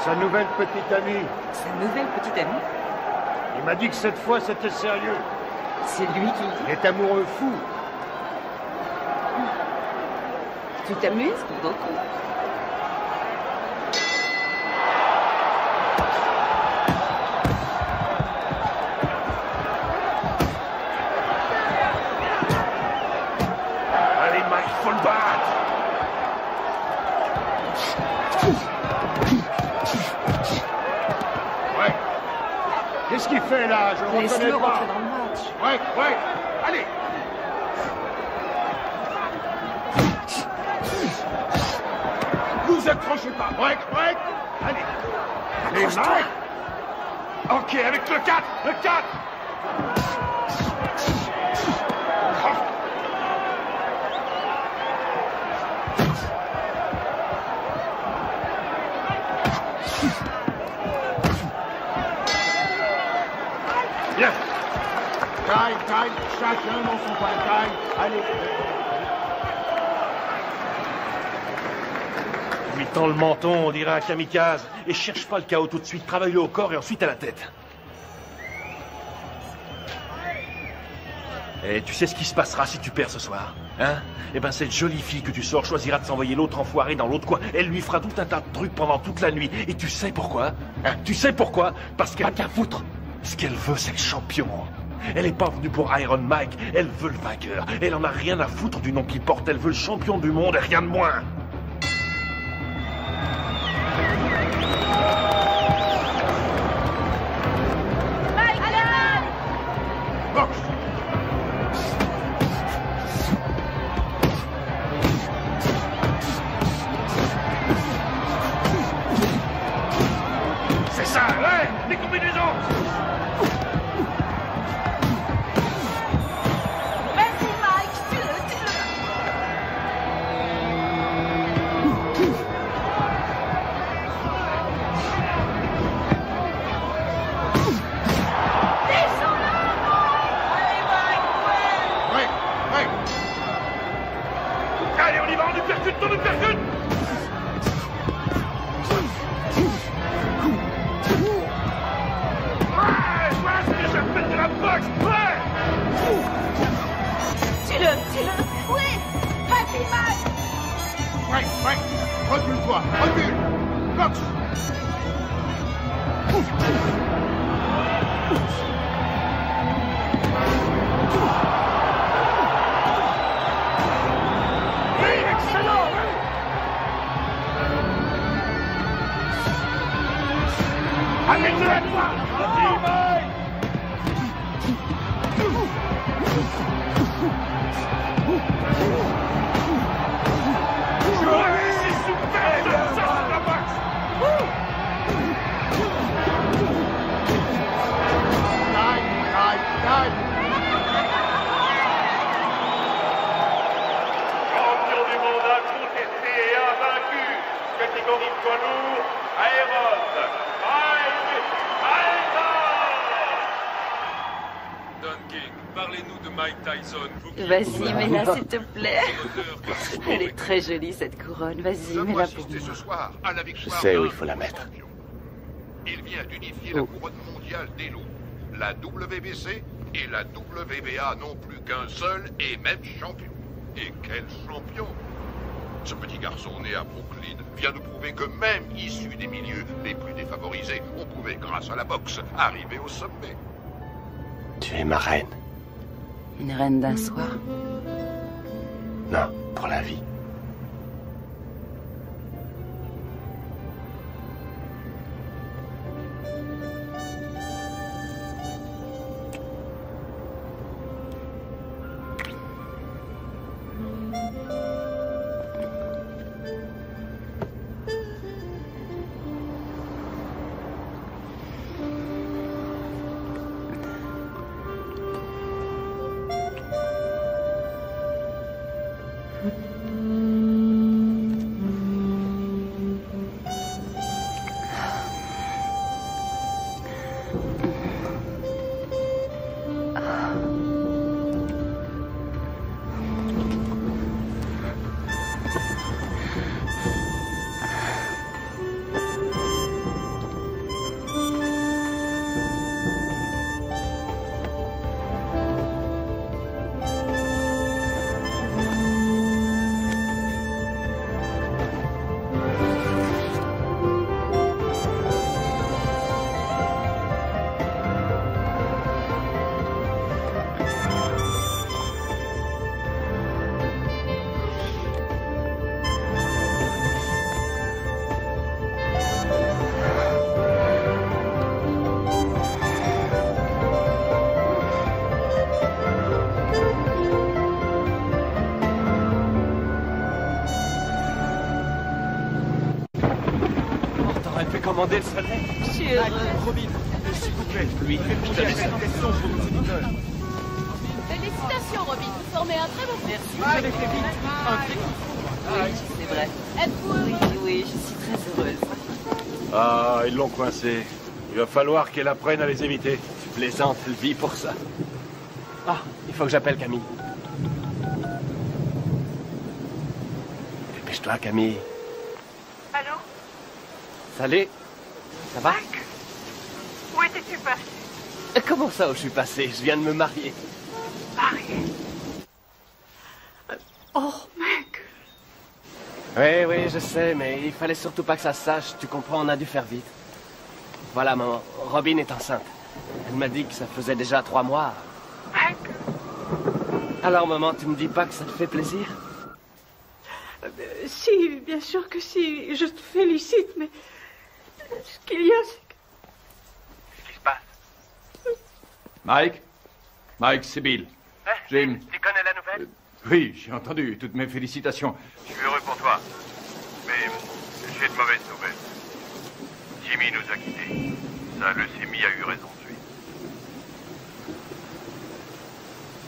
Sa nouvelle petite amie. Sa nouvelle petite amie? Il m'a dit que cette fois c'était sérieux. C'est lui qui... Il est amoureux fou. Tu t'amuses beaucoup. Allez, Mike, faut le battre. Ouais. Qu'est-ce qu'il fait là? Je le reconnais Laisse-le pas. rentrer dans le match. Ouais. Allez. Vous accrochez pas. Ouais. Allez. Allez, Accroche-toi. Mike. Ok, avec le 4. Le 4. Bien. Time. Chacun dans son coin. Time. Allez. Lui tend le menton, on dirait un kamikaze. Et cherche pas le chaos tout de suite. Travaille-le au corps et ensuite à la tête. Et tu sais ce qui se passera si tu perds ce soir, hein? Eh ben, cette jolie fille que tu sors choisira de s'envoyer l'autre enfoiré dans l'autre coin. Elle lui fera tout un tas de trucs pendant toute la nuit. Et tu sais pourquoi? Hein? Tu sais pourquoi? Parce qu'elle a qu'à foutre. Ce qu'elle veut, c'est le champion. Elle est pas venue pour Iron Mike. Elle veut le vainqueur. Elle en a rien à foutre du nom qu'il porte. Elle veut le champion du monde et rien de moins. C'est ça, ouais, les combinaisons. Vas-y, Mike, tue-le. Ouais. Allez, on y va, on nous percute, Ouais, c'est déjà fait de la boxe, ouais. Tue-le. Oui, vas-y, Mike. recule-toi, recule. Cox. Champion du monde incontesté et invaincu, catégorie poids lourd, Aéros, Don King, parlez-nous de Mike Tyson. Vas-y, mets-la, s'il te plaît. Elle est très jolie, cette couronne. Vas-y, mets-la pour moi. Ce soir à la victoire. Je sais où il faut la mettre. Il vient d'unifier la couronne mondiale des loups. La WBC et la WBA n'ont plus qu'un seul et même champion. Et quel champion! Ce petit garçon né à Brooklyn vient nous prouver que même issu des milieux les plus défavorisés, on pouvait, grâce à la boxe, arriver au sommet. Tu es ma reine. Une reine d'un soir. Non, pour la vie. Commander le soleil. Je suis heureuse. Robin, s'il vous plaît. Oui, je t'avais cette question pour nos auditeurs. Félicitations, Robin. Vous formez un très bon groupe. Merci. Vous avez fait vite. Un très bon Oui, c'est vrai. Êtes-vous heureux? Oui, je suis très heureuse. Ah, ils l'ont coincé. Il va falloir qu'elle apprenne à les éviter. Tu plaisantes, elle vit pour ça. Ah, il faut que j'appelle Camille. Dépêche-toi, Camille. Allô? Salut. Ça va? Mike? Où étais-tu passé? Comment ça où je suis passé? Je viens de me marier. Marié? Oh, mec! Oui, je sais, mais il fallait surtout pas que ça se sache. Tu comprends, on a dû faire vite. Voilà, maman, Robin est enceinte. Elle m'a dit que ça faisait déjà 3 mois. Mec? Alors, maman, tu me dis pas que ça te fait plaisir? Si, bien sûr que si. Je te félicite, mais... Ce qu'il y a, c'est que... Qu'est-ce qui se passe? Mike? Mike, c'est Bill. Tu connais la nouvelle? Oui, j'ai entendu. Toutes mes félicitations. Je suis heureux pour toi. Mais j'ai de mauvaises nouvelles. Jimmy nous a quittés. Sa leucémie a eu raison de lui.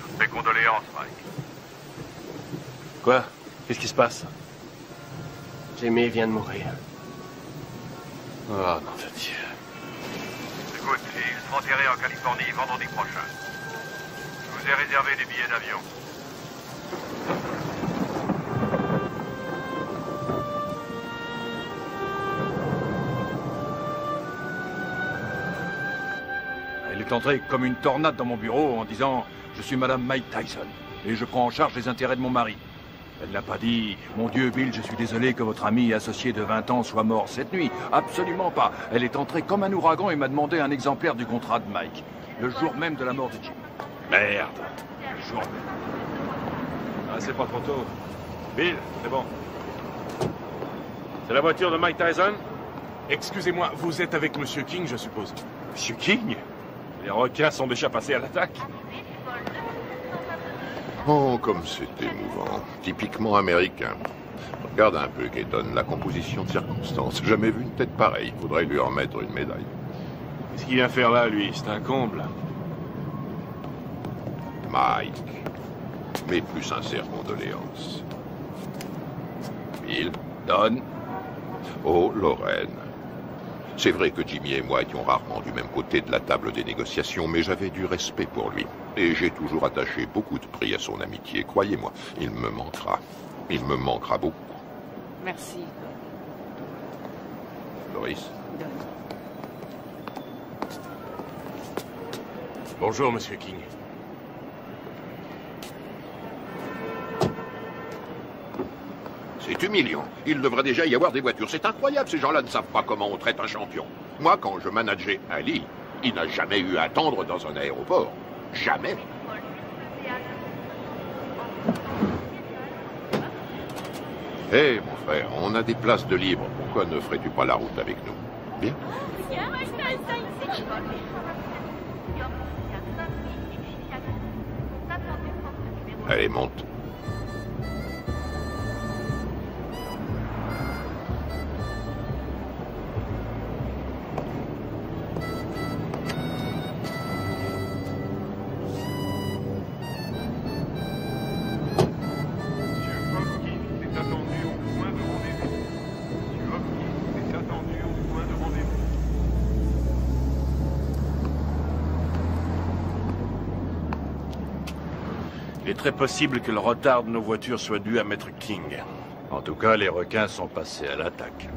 Toutes mes condoléances, Mike. Quoi? Qu'est-ce qui se passe? Jimmy vient de mourir. Oh, non de Dieu. Écoute, il sera enterré en Californie vendredi prochain. Je vous ai réservé des billets d'avion. Elle est entrée comme une tornade dans mon bureau en disant « Je suis Madame Mike Tyson et je prends en charge les intérêts de mon mari. » Elle n'a pas dit « Mon Dieu, Bill, je suis désolé que votre ami associé de 20 ans soit mort cette nuit. » Absolument pas. Elle est entrée comme un ouragan et m'a demandé un exemplaire du contrat de Mike. Le jour même de la mort de Jim. Merde. Le jour même. Ah, c'est pas trop tôt. Bill, c'est bon. C'est la voiture de Mike Tyson? Excusez-moi, vous êtes avec Monsieur King, je suppose. Monsieur King? Les requins sont déjà passés à l'attaque. Oh, comme c'est émouvant. Typiquement américain. Regarde un peu, Keaton, la composition de circonstances. Jamais vu une tête pareille. Faudrait lui remettre une médaille. Qu'est-ce qu'il vient faire là, lui? C'est un comble. Mike. Mes plus sincères condoléances. Bill, Don. Oh, Lorraine. C'est vrai que Jimmy et moi étions rarement du même côté de la table des négociations, mais j'avais du respect pour lui. Et j'ai toujours attaché beaucoup de prix à son amitié. Croyez-moi, il me manquera. Il me manquera beaucoup. Merci. Loris. Bonjour, Monsieur King. C'est humiliant. Il devrait déjà y avoir des voitures. C'est incroyable, ces gens-là ne savent pas comment on traite un champion. Moi, quand je manageais Ali, il n'a jamais eu à attendre dans un aéroport. Jamais. Hé, mon frère, on a des places de libre. Pourquoi ne ferais-tu pas la route avec nous? Bien. Allez, monte. Il est très possible que le retard de nos voitures soit dû à Maître King. En tout cas, les requins sont passés à l'attaque.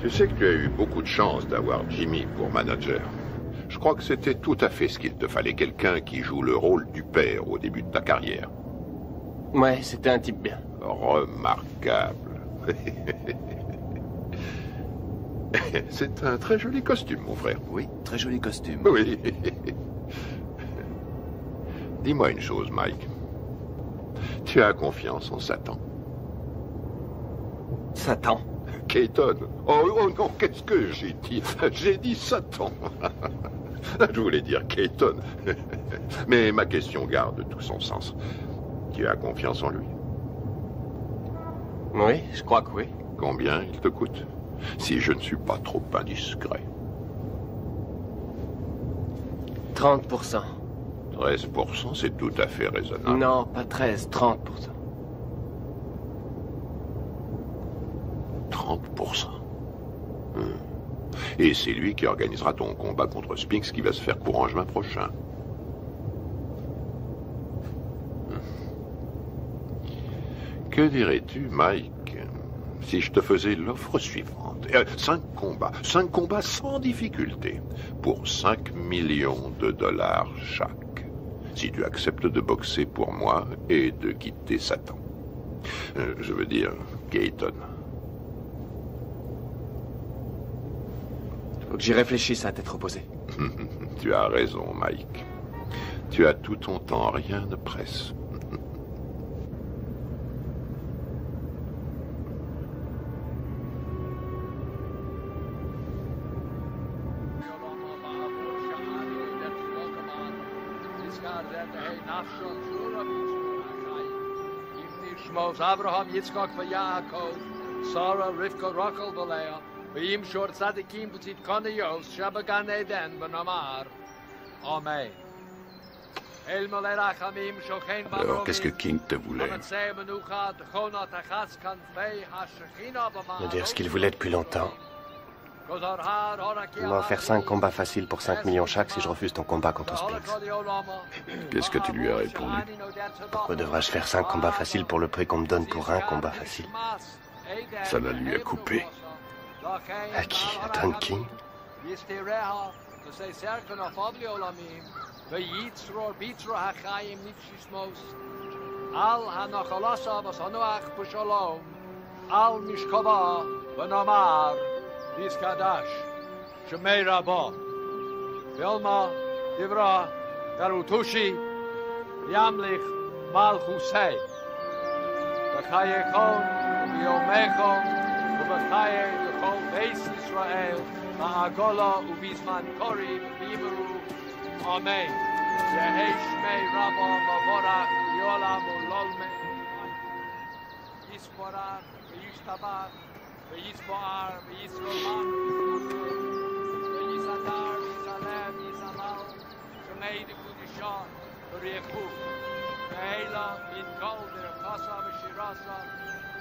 Tu sais que tu as eu beaucoup de chance d'avoir Jimmy pour manager. Je crois que c'était tout à fait ce qu'il te fallait, quelqu'un qui joue le rôle du père au début de ta carrière. Ouais, c'était un type bien. Remarquable. C'est un très joli costume, mon frère. Oui, très joli costume. Oui. Dis-moi une chose, Mike. Tu as confiance en Satan? Satan? Keaton. Oh non, qu'est-ce que j'ai dit? J'ai dit Satan. Je voulais dire Keaton. Mais ma question garde tout son sens. Tu as confiance en lui? Oui, je crois que oui. Combien il te coûte? Si je ne suis pas trop indiscret. 30%. 13%, c'est tout à fait raisonnable. Non, pas 13, 30%. 30%. Et c'est lui qui organisera ton combat contre Spinks qui va se faire courant juin prochain. Que dirais-tu, Mike, si je te faisais l'offre suivante? 5 combats sans difficulté, pour 5 millions de dollars chaque. Si tu acceptes de boxer pour moi et de quitter Satan. Je veux dire, Keaton. Faut que j'y réfléchisse à tête reposée. Tu as raison, Mike. Tu as tout ton temps, rien ne presse. Abraham, Yitzchak, Yaakov, Sarah, Rivka, Rachel, Leah, V'yim shor tzadikim v'tzit kaniyos, shabagan eden v'namar. Amen. Alors, qu'est-ce que King te voulait? Me dire ce qu'il voulait depuis longtemps. Il m'a offert 5 combats faciles pour 5 millions chaque si je refuse ton combat contre Spinks. Qu'est-ce que tu lui as répondu? Pourquoi devrais-je faire 5 combats faciles pour le prix qu'on me donne pour un combat facile? Ça la lui a coupé. À qui? À Don King? Ze zerken of obliolamim. We yitzror bitro hachayim nitschismos. Al hanachalasa was hanuach pushalom. Al mishkava v'nomar. Diskadash. Shemei Rabba. Vilma Divra Garutushi. Yamlich Malchusei. B'chayechon v'yomechon v'b'chaye yechon beis Yisrael. Ma'agola ubizman kori b'bimeru. Amen. Yehei Shmei Rabba Mavorach Yolam Ulolme. Yisporar v'yishtabar v'yispoar v'yisroman v'yisadar v'yizalem v'yizamal Shmei Dikudishah v'riechu v'heila v'yitkol v'rechasa v'shirasa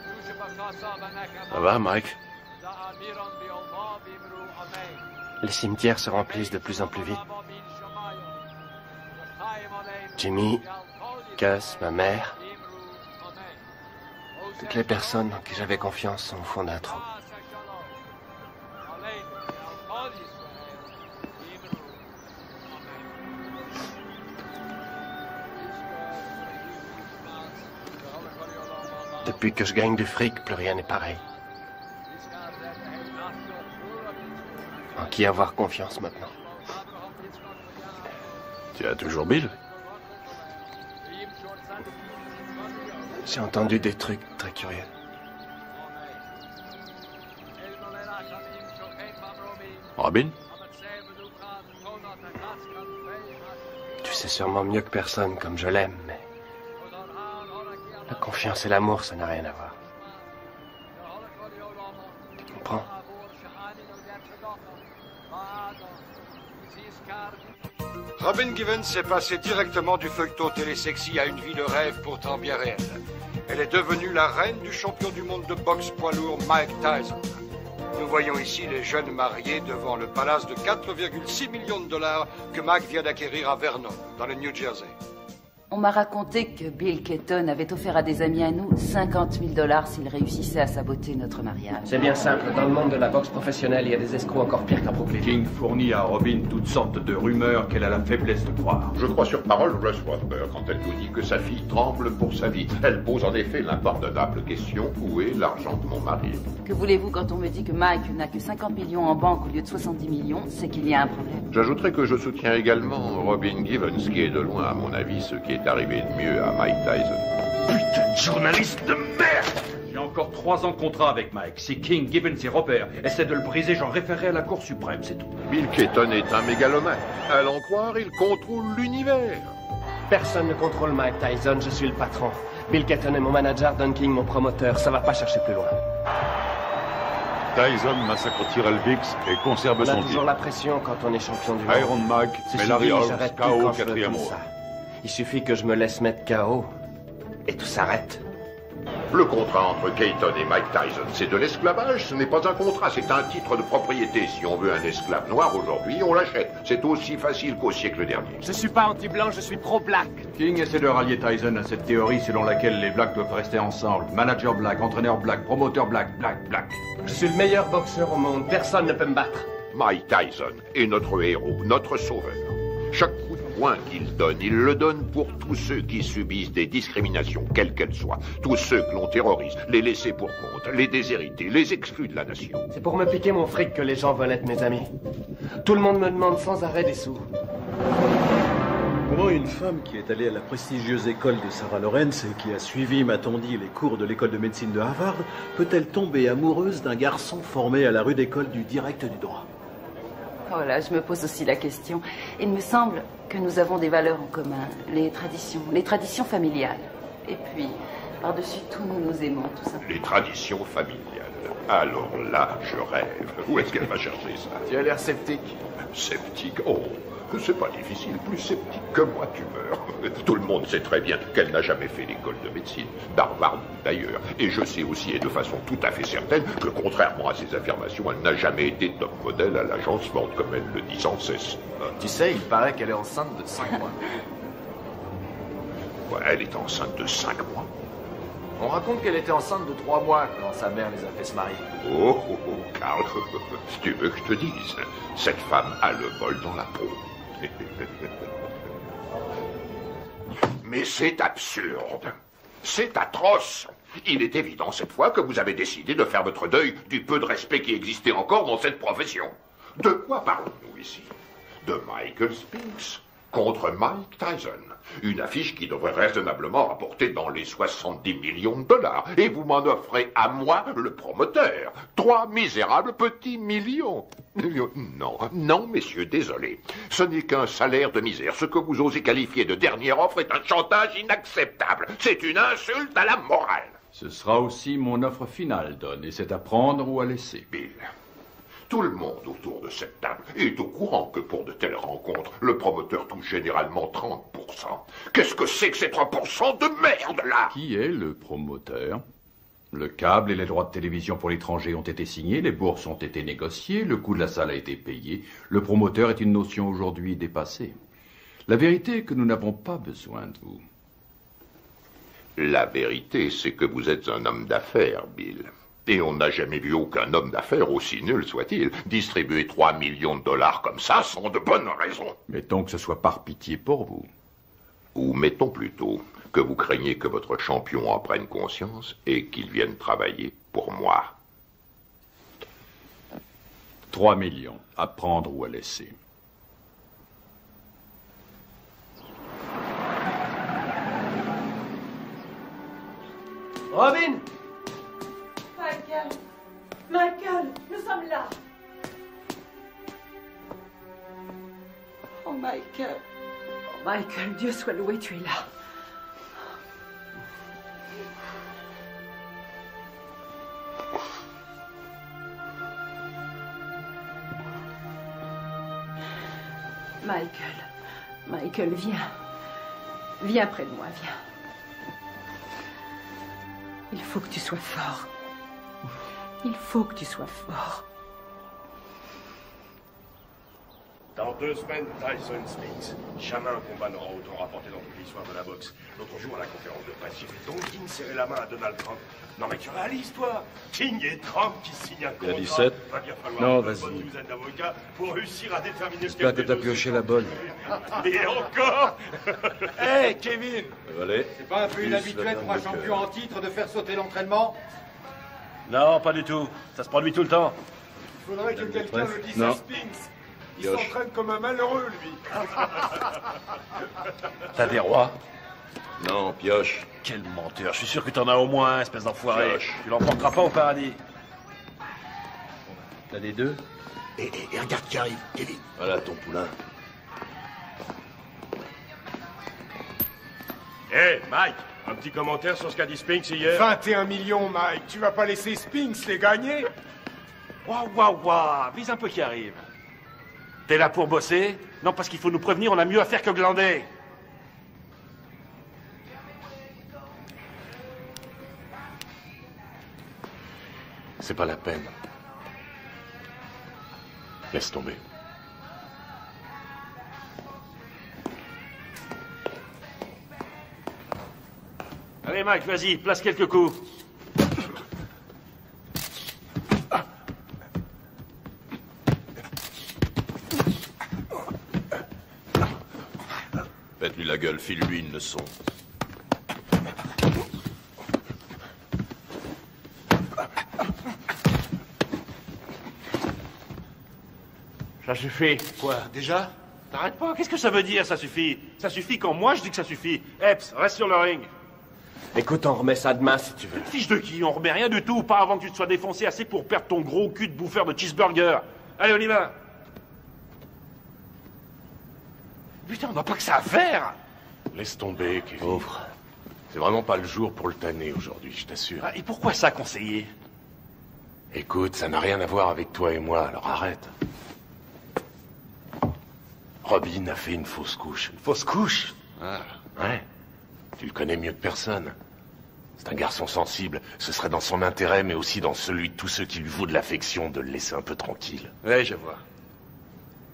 Yusha b'chasa v'nechama. Ça va, Mike? Za'amiron v'yolma v'imru Amen. Les cimetières se remplissent de plus en plus vite. Jimmy, Gus, ma mère, toutes les personnes en qui j'avais confiance sont au fond d'un trou. Depuis que je gagne du fric, plus rien n'est pareil. En qui avoir confiance maintenant? Tu as toujours Bill? J'ai entendu des trucs très curieux. Robin? Tu sais sûrement mieux que personne comme je l'aime, mais... La confiance et l'amour, ça n'a rien à voir. Tu comprends? Robin Givens est passée directement du feuilleton télésexy à une vie de rêve pourtant bien réelle. Elle est devenue la reine du champion du monde de boxe poids lourd Mike Tyson. Nous voyons ici les jeunes mariés devant le palace de 4,6 millions de dollars que Mike vient d'acquérir à Vernon, dans le New Jersey. On m'a raconté que Bill Keaton avait offert à des amis à nous 50 000 $ s'ils réussissaient à saboter notre mariage. C'est bien simple. Dans le monde de la boxe professionnelle, il y a des escrocs encore pires qu'à Brooklyn. King fournit à Robin toutes sortes de rumeurs qu'elle a la faiblesse de croire. Je crois sur parole Russ Wadsworth quand elle nous dit que sa fille tremble pour sa vie. Elle pose en effet l'impardonnable question: où est l'argent de mon mari? Que voulez-vous quand on me dit que Mike n'a que 50 millions en banque au lieu de 70 millions? C'est qu'il y a un problème. J'ajouterai que je soutiens également Robin Givens, qui est de loin, à mon avis, ce qui est arrivé de mieux à Mike Tyson. Putain de journaliste de merde! J'ai encore 3 ans de contrat avec Mike. Si King, Gibbons et Robert essaient de le briser, j'en référerai à la Cour suprême, c'est tout. Bill Keaton est un mégalomane. À l'en croire, il contrôle l'univers. Personne ne contrôle Mike Tyson, je suis le patron. Bill Keaton est mon manager, Don King mon promoteur. Ça va pas chercher plus loin. Tyson massacre Tyrell Biggs et conserve on son a titre. toujours la pression quand on est champion du monde. Iron Mike, mais Ceci Larry dit, Holmes, j'arrête tout KO quand je veux 4e tout round. ça. Il suffit que je me laisse mettre KO et tout s'arrête. Le contrat entre Keaton et Mike Tyson, c'est de l'esclavage, ce n'est pas un contrat, c'est un titre de propriété. Si on veut un esclave noir aujourd'hui, on l'achète. C'est aussi facile qu'au siècle dernier. Je suis pas anti-blanc, je suis pro-black. King essaie de rallier Tyson à cette théorie selon laquelle les blacks doivent rester ensemble. Manager black, entraîneur black, promoteur black, black. Je suis le meilleur boxeur au monde, personne ne peut me battre. Mike Tyson est notre héros, notre sauveur. Chaque coup de poing qu'il donne, il le donne pour tous ceux qui subissent des discriminations, quelles qu'elles soient. Tous ceux que l'on terrorise, les laissés pour compte, les déshérités, les exclus de la nation. C'est pour me piquer mon fric que les gens veulent être mes amis. Tout le monde me demande sans arrêt des sous. Comment une femme qui est allée à la prestigieuse école de Sarah Lawrence et qui a suivi, m'a-t-on dit, les cours de l'école de médecine de Harvard, peut-elle tomber amoureuse d'un garçon formé à la rude école du direct du droit? Oh là, je me pose aussi la question. Il me semble que nous avons des valeurs en commun. Les traditions familiales. Et puis, par-dessus tout, nous nous aimons, tout simplement. Les traditions familiales. Alors là, je rêve. Où est-ce qu'elle va chercher ça? Tu as l'air sceptique. Sceptique? Oh, c'est pas difficile. Plus sceptique que moi, tu meurs. Tout le monde sait très bien qu'elle n'a jamais fait l'école de médecine, d'Harvard d'ailleurs. Et je sais aussi, et de façon tout à fait certaine, que contrairement à ses affirmations, elle n'a jamais été top modèle à l'agence Ford, comme elle le dit sans cesse. Tu sais, il paraît qu'elle est enceinte de 5 mois. Ouais, elle est enceinte de 5 mois. On raconte qu'elle était enceinte de 3 mois quand sa mère les a fait se marier. Oh, oh, oh, Karl, si tu veux que je te dise, cette femme a le vol dans la peau. Mais c'est absurde. C'est atroce. Il est évident cette fois que vous avez décidé de faire votre deuil du peu de respect qui existait encore dans cette profession. De quoi parlons-nous ici? De Michael Spinks contre Mike Tyson. Une affiche qui devrait raisonnablement rapporter dans les 70 millions de dollars. Et vous m'en offrez à moi, le promoteur, 3 misérables petits millions. Non, non, messieurs, désolé. Ce n'est qu'un salaire de misère. Ce que vous osez qualifier de dernière offre est un chantage inacceptable. C'est une insulte à la morale. Ce sera aussi mon offre finale, Don, et c'est à prendre ou à laisser. Bill, tout le monde autour de cette table est au courant que pour de telles rencontres, le promoteur touche généralement 30%. Qu'est-ce que c'est que ces 3% de merde, là? Qui est le promoteur? Le câble et les droits de télévision pour l'étranger ont été signés, les bourses ont été négociées, le coût de la salle a été payé. Le promoteur est une notion aujourd'hui dépassée. La vérité est que nous n'avons pas besoin de vous. La vérité, c'est que vous êtes un homme d'affaires, Bill. Et on n'a jamais vu aucun homme d'affaires, aussi nul soit-il, distribuer 3 millions de dollars comme ça sans de bonnes raisons. Mettons que ce soit par pitié pour vous. Ou mettons plutôt que vous craignez que votre champion en prenne conscience et qu'il vienne travailler pour moi. 3 millions, à prendre ou à laisser. Robin! Michael! Michael, nous sommes là! Oh, Michael! Oh, Michael, Dieu soit loué, tu es là. Michael, viens. Viens près de moi, viens. Il faut que tu sois fort. Il faut que tu sois fort. Dans 2 semaines, Tyson Spinks. Jamais un combat n'aura autant rapporté dans toute l'histoire de la boxe. L'autre jour, à la conférence de presse, j'ai vu Don King serrer la main à Donald Trump. Non mais tu réalises, toi? King et Trump qui signent un contrat. Il y a 17? Va bien falloir Non, une vas-y. bonne douzaine d'avocats pour réussir à déterminer ce J'espère que t'as pioché la bonne. Et encore. Hé, Kevin! Allez. C'est pas un peu inhabituel pour un champion en titre de faire sauter l'entraînement? Non, pas du tout. Ça se produit tout le temps. Il faudrait que quelqu'un le dise Non. à Spinks. Il Yosh. s'entraîne comme un malheureux, lui. T'as des rois? Non, pioche. Quel menteur. Je suis sûr que t'en as au moins un, espèce d'enfoiré. Pioche. Tu l'emporteras pas au paradis. T'as des deux? Et regarde qui arrive, Kevin. Voilà ton poulain. Hé, Mike, un petit commentaire sur ce qu'a dit Spinks hier? 21 millions, Mike. Tu vas pas laisser Spinks les gagner? Waouh, vise un peu qui arrive. T'es là pour bosser? Non, parce qu'il faut nous prévenir, on a mieux à faire que glander. C'est pas la peine. Laisse tomber. Allez, Mike, vas-y, place quelques coups. Faites-lui la gueule, file-lui une leçon. Ça suffit. Quoi, déjà? T'arrêtes pas, qu'est-ce que ça veut dire, ça suffit? Ça suffit quand moi je dis que ça suffit. Epps, reste sur le ring. Écoute, on remet ça demain si tu veux. Fiche de qui? On remet rien du tout, pas avant que tu te sois défoncé assez pour perdre ton gros cul de bouffeur de cheeseburger. Allez, on y va. Putain, on n'a pas que ça à faire. Laisse tomber, Kevin. Pauvre. C'est vraiment pas le jour pour le tanner aujourd'hui, je t'assure. Ah, et pourquoi ça, conseiller? Écoute, ça n'a rien à voir avec toi et moi, alors arrête. Robin a fait une fausse couche. Une fausse couche? Ah, ouais. Tu le connais mieux que personne. C'est un garçon sensible. Ce serait dans son intérêt, mais aussi dans celui de tous ceux qui lui vouent de l'affection, de le laisser un peu tranquille. Ouais, je vois.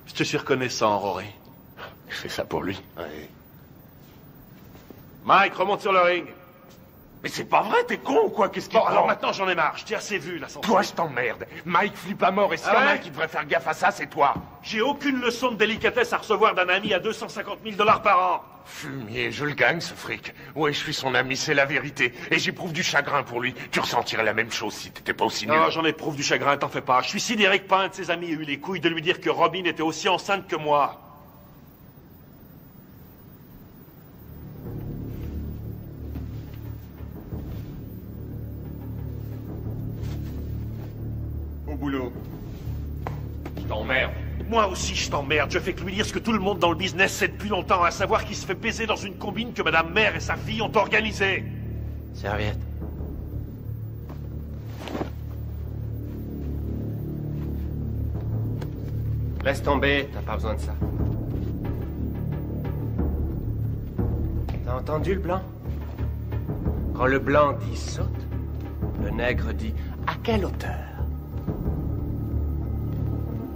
Je te suis reconnaissant, Rory. Je fais ça pour lui. Ouais. Mike, remonte sur le ring. Mais c'est pas vrai, t'es con ou quoi? Qu'est-ce qui Bon, te alors prend? maintenant j'en ai marre, je t'ai assez vu là. Sans Toi, cesse. je t'emmerde. Mike flippe à mort et s'il y en a un qui devrait faire gaffe à ça, c'est toi. J'ai aucune leçon de délicatesse à recevoir d'un ami à 250 000 $ par an. Fumier, je le gagne ce fric. Ouais, je suis son ami, c'est la vérité. Et j'éprouve du chagrin pour lui. Tu ressentirais la même chose si t'étais pas aussi nul. Non, j'en éprouve du chagrin, t'en fais pas. Je suis sidéré que pas un de ses amis ait eu les couilles de lui dire que Robin était aussi enceinte que moi. Au boulot. Je t'emmerde. Moi aussi, je t'emmerde. Je fais que lui dire ce que tout le monde dans le business sait depuis longtemps, à savoir qu'il se fait baiser dans une combine que Madame Mère et sa fille ont organisée. Serviette. Laisse tomber, t'as pas besoin de ça. T'as entendu le blanc? Quand le blanc dit saute, le nègre dit à quelle hauteur?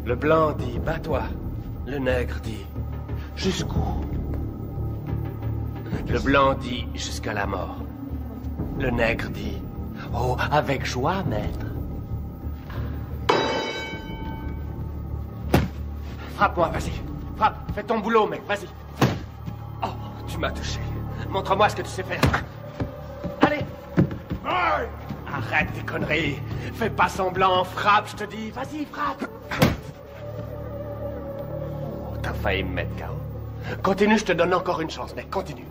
Le blanc dit bats-toi, le nègre dit jusqu'où? Le blanc dit jusqu'à la mort. Le nègre dit oh, avec joie, maître. Frappe-moi, vas-y. Frappe, fais ton boulot, mec, vas-y. Oh, tu m'as touché. Montre-moi ce que tu sais faire. Allez. Arrête tes conneries. Fais pas semblant, frappe, je te dis. Vas-y, frappe. Oh, t'as failli me mettre KO. Continue, je te donne encore une chance, mec, continue.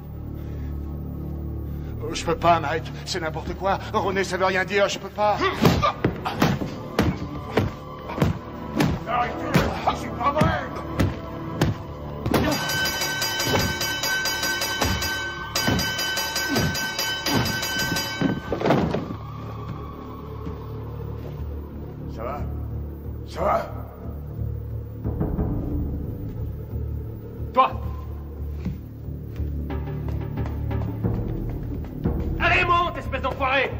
Je peux pas, Mike. C'est n'importe quoi. René, ça veut rien dire. Je peux pas. Arrêtez, c'est pas vrai. Ça va? Ça va? Toi! Allez, monte, espèce d'enfoiré!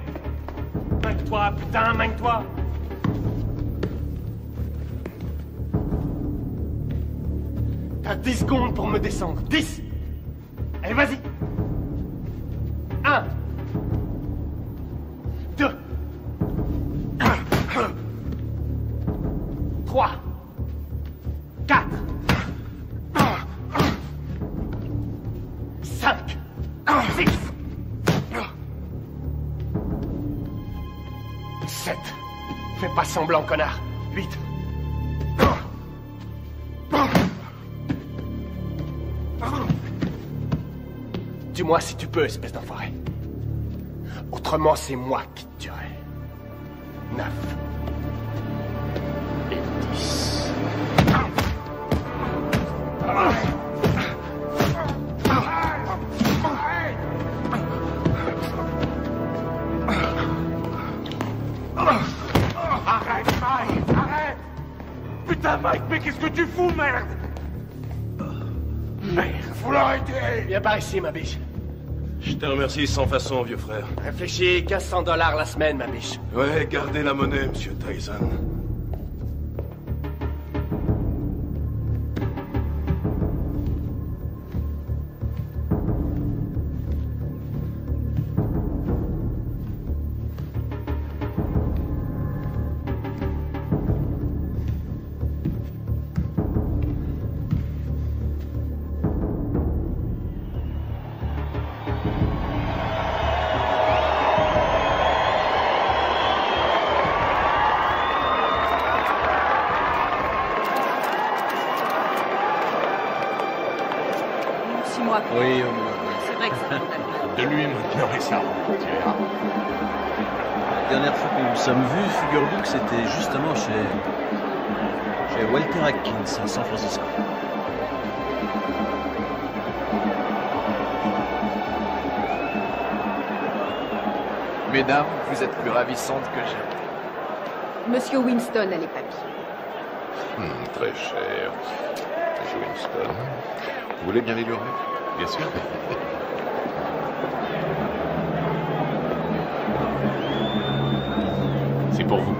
Manque-toi, putain, manque-toi! T'as 10 secondes pour me descendre. 10! Allez, vas-y! 1 2 3 4 5 6 7 Fais pas semblant, connard. 8 Dis-moi si tu peux, espèce d'enfoiré. Autrement, c'est moi qui te tuerai. 9 et 10. Arrête, Mike, arrête. Putain, Mike, mais qu'est-ce que tu fous, merde? Merde, faut l'arrêter. Viens par ici, ma biche. Je te remercie sans façon, vieux frère. Réfléchis, 1500 $ la semaine, ma biche. Ouais, gardez la monnaie, monsieur Tyson. Oui, C'est vrai que ça De lui maintenant et ça. la dernière fois que nous nous sommes vus, figure-vous que c'était justement chez Walter Atkins à San Francisco. Mesdames, vous êtes plus ravissantes que jamais. Monsieur Winston a les papiers. Très cher. Monsieur Winston. Vous voulez bien les lui remettre? Bien sûr. C'est pour vous.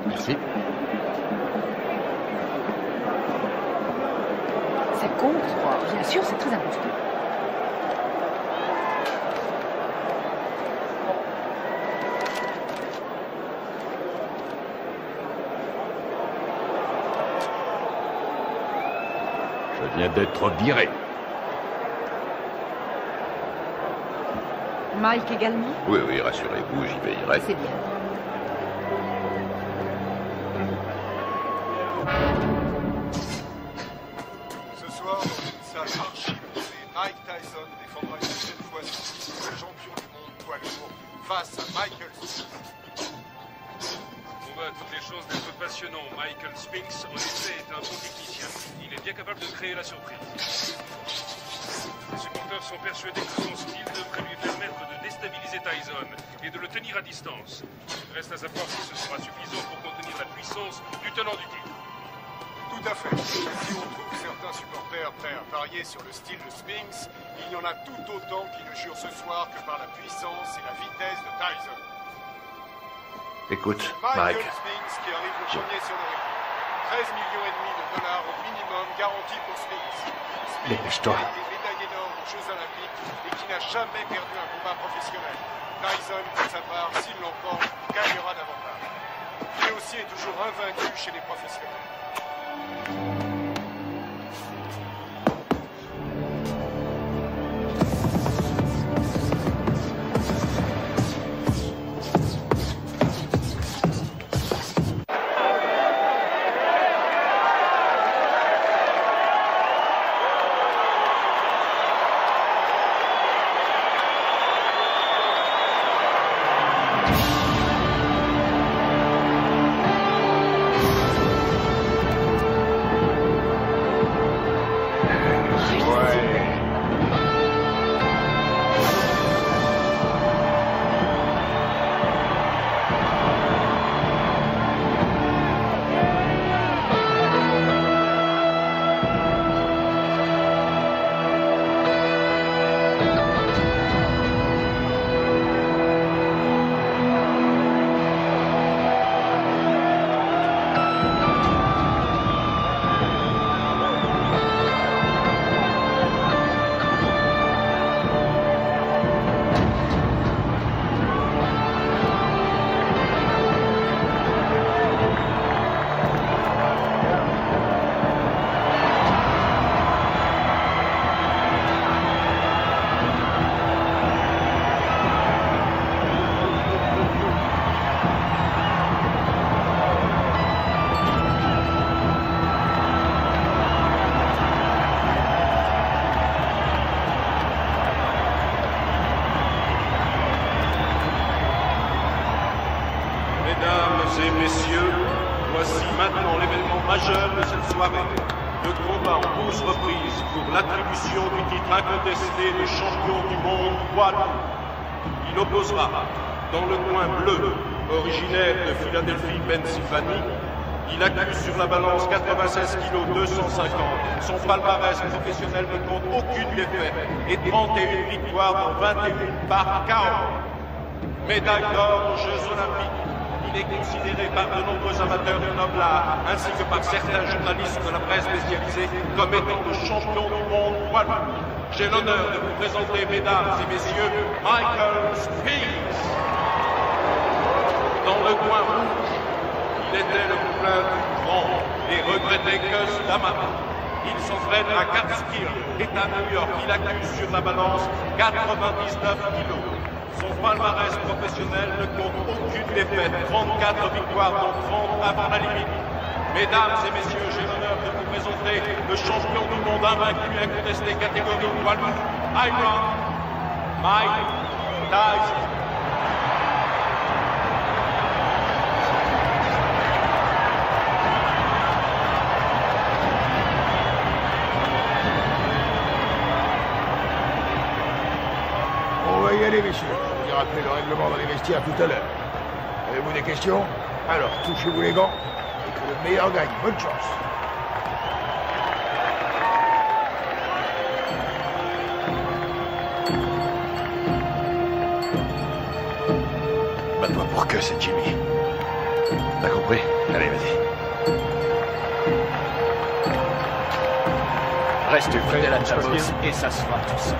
Merci. Ça compte? Bien sûr, c'est très important. Je viens d'être viré. Mike également? Oui, oui, rassurez-vous, j'y veillerai. C'est bien. Ce soir, dans une salle archi-bondée, Mike Tyson défendra une deuxième fois son titre de champion du monde poids lourd face à Michael Spinks. On voit à toutes les choses d'être passionnant. Michael Spinks, en effet, est un bon technicien. Il est bien capable de créer la surprise. Les supporters sont persuadés que son style devrait lui permettre de déstabiliser Tyson et de le tenir à distance. Il reste à savoir si ce sera suffisant pour contenir la puissance du tenant du titre. Tout à fait. Si on trouve certains supporters prêts à parier sur le style de Spinks, il y en a tout autant qui ne jurent ce soir que par la puissance et la vitesse de Tyson. Écoute, Michael Mike. Spinks qui arrive le premier sur le ring. 13,5 millions de dollars au minimum garantis pour Spinks. Dépêche-toi. Qui a été médaillé d'or aux Jeux Olympiques et qui n'a jamais perdu un combat professionnel. Tyson, pour sa part, s'il l'emporte, gagnera davantage. Lui aussi est toujours invaincu chez les professionnels. Mesdames et messieurs, voici maintenant l'événement majeur de cette soirée. Le combat en 12 reprises pour l'attribution du titre incontesté de champion du monde poids lourd. Il opposera, dans le coin bleu, originaire de Philadelphie, Pennsylvanie, il accuse sur la balance 96 kg 250. Son palmarès professionnel ne compte aucune défaite et 31 victoires dans 21 par KO. Médaille d'or aux Jeux Olympiques. Il est considéré par de nombreux amateurs du noble art, ainsi que par certains journalistes de la presse spécialisée, comme étant le champion du monde poids lourd. J'ai l'honneur de vous présenter, mesdames et messieurs, Michael Spinks. Dans le coin rouge, il était le poulain du grand et regretté Gus D'Amato. Il s'entraîne à Catskill, État de New York. Il accuse sur la balance 99 kilos. Son palmarès professionnel ne compte aucune défaite, 34 victoires dont 30 avant la limite. Mesdames et messieurs, j'ai l'honneur de vous présenter le champion du monde invaincu et incontesté catégorie poids lourd, Iron Mike Tyson. On va y aller, messieurs. Je vous ai rappelé le règlement dans les vestiaires tout à l'heure. Avez-vous des questions? Alors, touchez-vous les gants et que le meilleur gagne. Bonne chance. Bats-toi pour que c'est Jimmy. T'as compris? Allez, vas-y. Reste fidèle à ta bosse et ça se fera tout seul.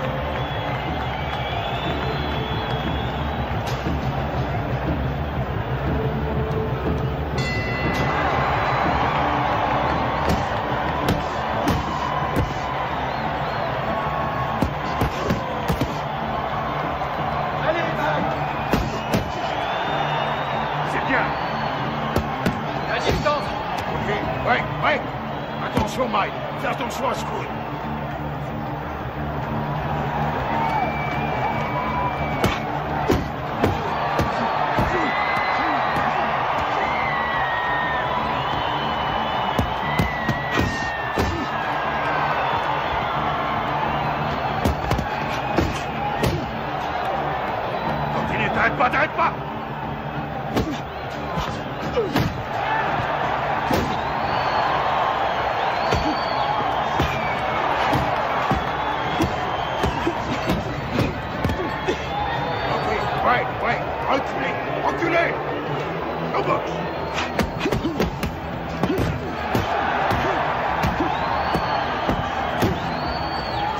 attention, Mike. Fais attention à ce coup. Continue, t'arrêtes pas, t'arrêtes pas. Ouais, reculez, reculez. Au box.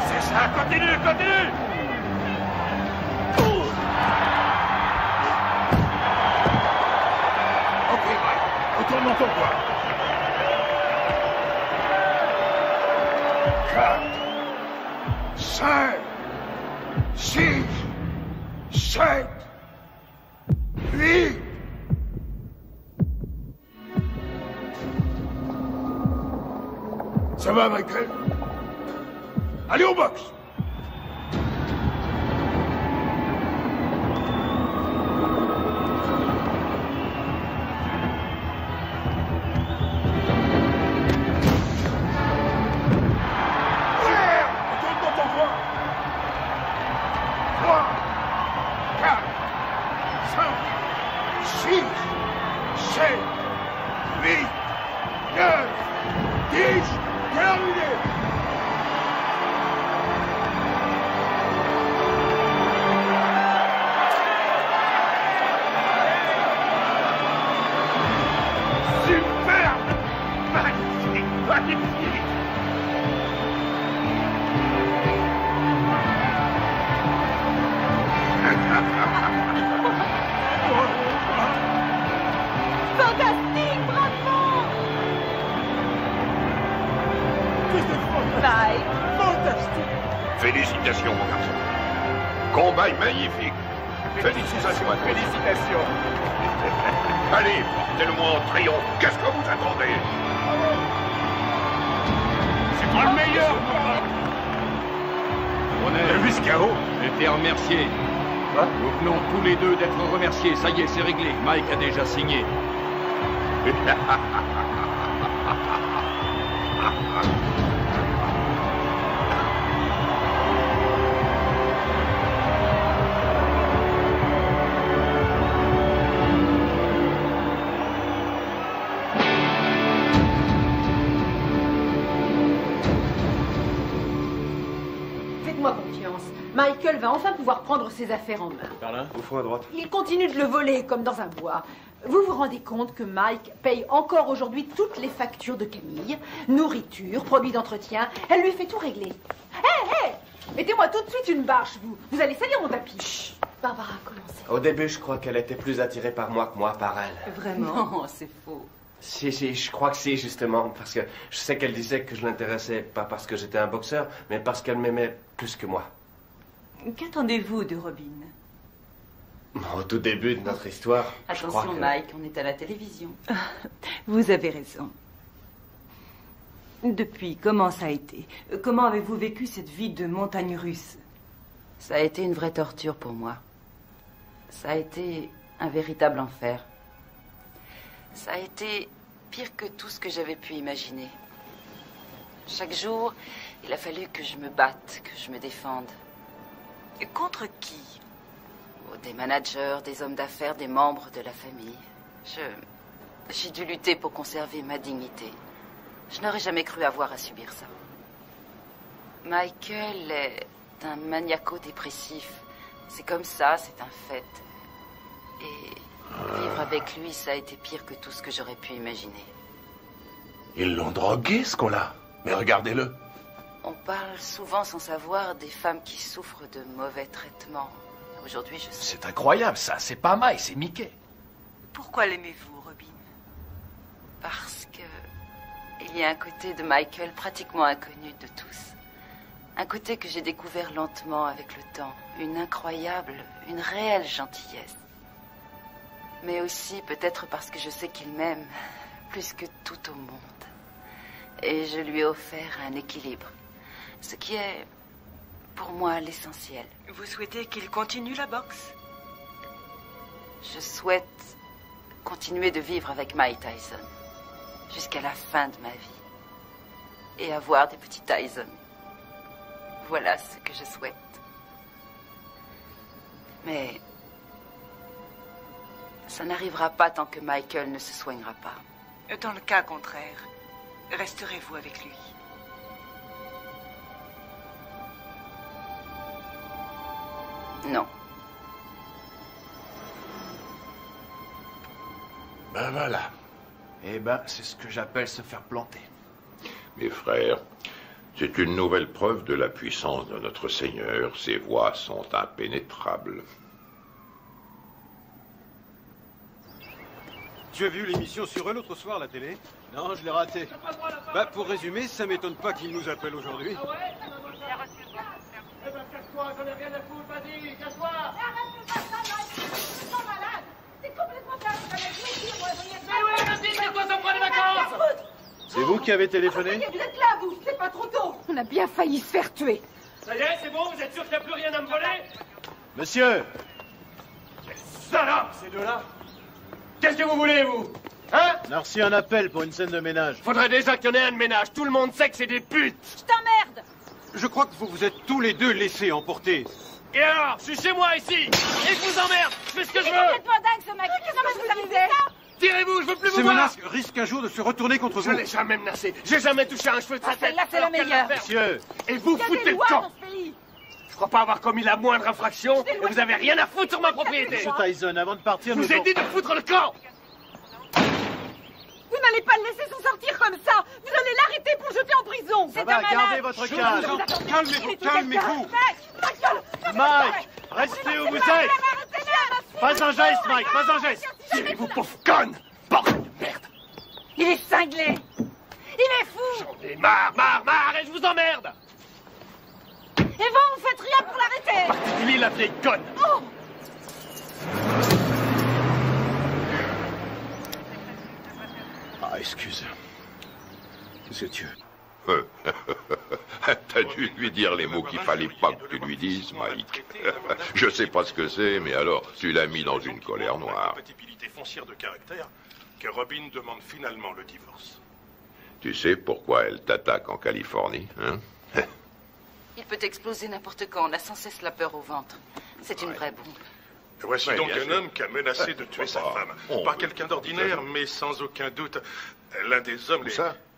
C'est ça, continue, continue. Ok, Mike, retourne dans ton coin. 4, 5, 6, 7, 8. Ça va, Michael? Allez au box! Retourne dans ton coin! 3, 4, 5, 6, 7, 8, 9, 10, terminé! Superbe! Magnifique! Magnifique! Fantastique, bravo! Mike! Fantastique! Félicitations, mon garçon. Combat magnifique. Félicitations à toi. Félicitations. Allez, portez-le-moi en triomphe. Qu'est-ce que vous attendez? C'est moi le meilleur! On est jusqu'à haut. Été remercié. Nous venons tous les deux d'être remerciés. Ça y est, c'est réglé. Mike a déjà signé. Faites-moi confiance. Michael va enfin pouvoir prendre ses affaires en main. Par là, au fond à droite. Il continue de le voler comme dans un bois. Vous vous rendez compte que Mike paye encore aujourd'hui toutes les factures de Camille, nourriture, produits d'entretien. Elle lui fait tout régler. Hé, mettez-moi tout de suite une bâche, vous. Vous allez salir mon tapis. Chut. Barbara, commencez. Au début, je crois qu'elle était plus attirée par moi que moi par elle. Vraiment? Non, c'est faux. Si, je crois que si, justement, parce que je sais qu'elle disait que je l'intéressais pas parce que j'étais un boxeur, mais parce qu'elle m'aimait plus que moi. Qu'attendez-vous de Robin? Au tout début de notre histoire, je crois Attention, que... Mike, on est à la télévision. Vous avez raison. Depuis, comment ça a été? Comment avez-vous vécu cette vie de montagne russe? Ça a été une vraie torture pour moi. Ça a été un véritable enfer. Ça a été pire que tout ce que j'avais pu imaginer. Chaque jour, il a fallu que je me batte, que je me défende. Et contre qui? Oh, des managers, des hommes d'affaires, des membres de la famille. J'ai dû lutter pour conserver ma dignité. Je n'aurais jamais cru avoir à subir ça. Michael est un maniaco-dépressif. C'est comme ça, c'est un fait. Et vivre avec lui, ça a été pire que tout ce que j'aurais pu imaginer. Ils l'ont drogué, ce qu'on-là. Mais regardez-le. On parle souvent sans savoir des femmes qui souffrent de mauvais traitements. Aujourd'hui, je sais. C'est incroyable, ça. C'est pas Mike, c'est Mickey. Pourquoi l'aimez-vous, Robin? Parce que il y a un côté de Michael pratiquement inconnu de tous. Un côté que j'ai découvert lentement avec le temps. Une incroyable, une réelle gentillesse. Mais aussi peut-être parce que je sais qu'il m'aime plus que tout au monde. Et je lui ai offert un équilibre. Ce qui est, pour moi, l'essentiel. Vous souhaitez qu'il continue la boxe? Je souhaite continuer de vivre avec Mike Tyson. Jusqu'à la fin de ma vie. Et avoir des petits Tyson. Voilà ce que je souhaite. Mais ça n'arrivera pas tant que Michael ne se soignera pas. Dans le cas contraire, resterez-vous avec lui? Non. Ben voilà. Eh ben, c'est ce que j'appelle se faire planter. Mes frères, c'est une nouvelle preuve de la puissance de notre Seigneur. Ses voies sont impénétrables. Tu as vu l'émission sur eux l'autre soir à la télé? Non, je l'ai raté. Bah, pour résumer, ça m'étonne pas qu'ils nous appellent aujourd'hui. Ah ouais? Eh ben, casse-toi, j'en ai rien à foutre, vas-y, casse-toi! C'est complètement mais oui, vas-y, casse-toi, ça me prend des vacances! C'est vous qui avez téléphoné? Vous êtes là, vous, c'est pas trop tôt. On a bien failli se faire tuer. Ça y est, c'est bon, vous êtes sûr qu'il n'y a plus rien à me voler? Monsieur! Salope, ces deux-là! Qu'est-ce que vous voulez, vous? Hein? On a reçu un appel pour une scène de ménage. Faudrait déjà qu'il y en ait un de ménage. Tout le monde sait que c'est des putes. Je t'emmerde. Je crois que vous vous êtes tous les deux laissés emporter. Et alors? Je suis chez moi, ici. Et je vous emmerde. Je fais ce que je veux. C'est complètement dingue, ce mec. Qu'est-ce que vous avez fait? Tirez-vous, je veux plus vous Ces voir. menaces risquent un jour de se retourner contre vous. Je l'ai jamais menacé. J'ai jamais touché un cheveu de sa tête. Celle-là, c'est la meilleure. Monsieur! Et vous foutez le camp. Je crois pas avoir commis la moindre infraction. Et vous avez rien à foutre sur ma propriété. Monsieur Tyson, avant de partir, Je vous ai dit de foutre le camp. Vous n'allez pas le laisser s'en sortir comme ça. Vous allez l'arrêter pour le jeter en prison. Ça va, gardez votre calme. Calmez-vous, calmez-vous. Mike, restez où vous êtes. Pas un geste, Mike, pas un geste. Tirez-vous, pauvre conne. Bordel de merde. Il est cinglé. Il est fou. J'en ai marre, et je vous emmerde. Et vous faites rien pour l'arrêter. Particulier la vieille conne. Oh. Ah, excuse. C'est Dieu. T'as dû lui dire les mots qu'il fallait pas que tu lui dises, Mike. Je sais pas ce que c'est, mais alors, tu l'as mis dans une colère noire. Compatibilité foncière de caractère que Robin demande finalement le divorce. Tu sais pourquoi elle t'attaque en Californie, hein? Il peut exploser n'importe quand. On a sans cesse la peur au ventre. C'est une vraie bombe. Voici Ouais, donc bien un sûr. homme qui a menacé de tuer sa femme. Pas quelqu'un d'ordinaire, mais sans aucun doute l'un des hommes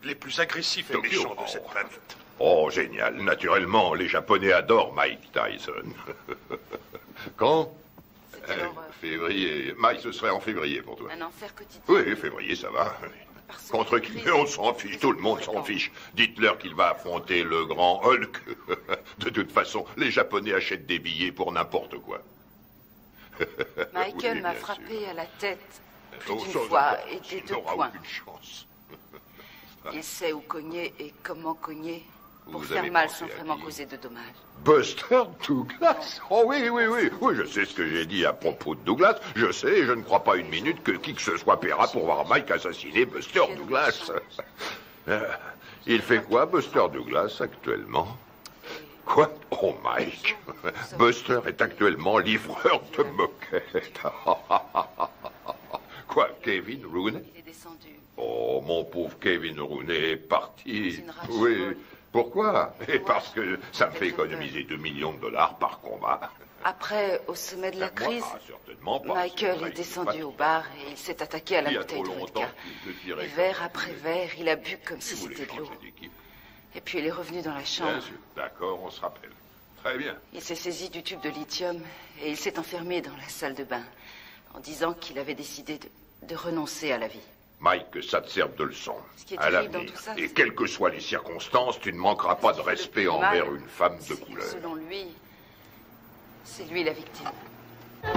les plus agressifs et Tokyo. méchants de cette planète. Oh, génial. Naturellement, les Japonais adorent Mike Tyson. Quand? Février. Mike, ce serait en février pour toi. Un enfer quotidien. Oui, février, ça va. Contre qui? On s'en fiche, tout le monde s'en fiche. Dites-leur qu'il va affronter le grand Hulk. De toute façon, les Japonais achètent des billets pour n'importe quoi. Michael Oui, m'a bien frappé à la tête plus Oh, d'une ça, fois d'accord. et des Tu deux n'auras points. aucune chance. Il sait où cogner et comment cogner pour Vous faire avez mal pensé sans à vraiment qui? causer de dommages. Buster Douglas? Oh oui, oui, oui. Oui, je sais ce que j'ai dit à propos de Douglas. Je sais, et je ne crois pas une minute que qui que ce soit paiera pour voir Mike assassiner Buster Douglas. Il fait quoi, Buster Douglas, actuellement? Quoi? Oh, Mike. Buster est actuellement livreur de moquettes. Quoi, Kevin Rooney? Il est descendu. Oh, mon pauvre Kevin Rooney est parti. C'est une rage Oui. folle. Pourquoi? Et parce que ça me fait économiser 2 millions de dollars par combat. Après, au sommet de la crise, Certainement pas. Michael est descendu au bar et il s'est attaqué à la Il y a bouteille trop de longtemps vodka. qu'il te tirait Et verre après verre, il a bu comme si vous voulez c'était de l'eau. changer d'équipe. Et puis il est revenu dans la Bien chambre. sûr. D'accord, on se rappelle. Très bien. Il s'est saisi du tube de lithium et il s'est enfermé dans la salle de bain en disant qu'il avait décidé de renoncer à la vie. Mike, que ça te serve de leçon. qui est À terrible l'avenir. dans tout ça, Et c'est- quelles que soient les circonstances, tu ne manqueras pas de respect mal, envers une femme de couleur. Selon lui, c'est lui la victime. Oh,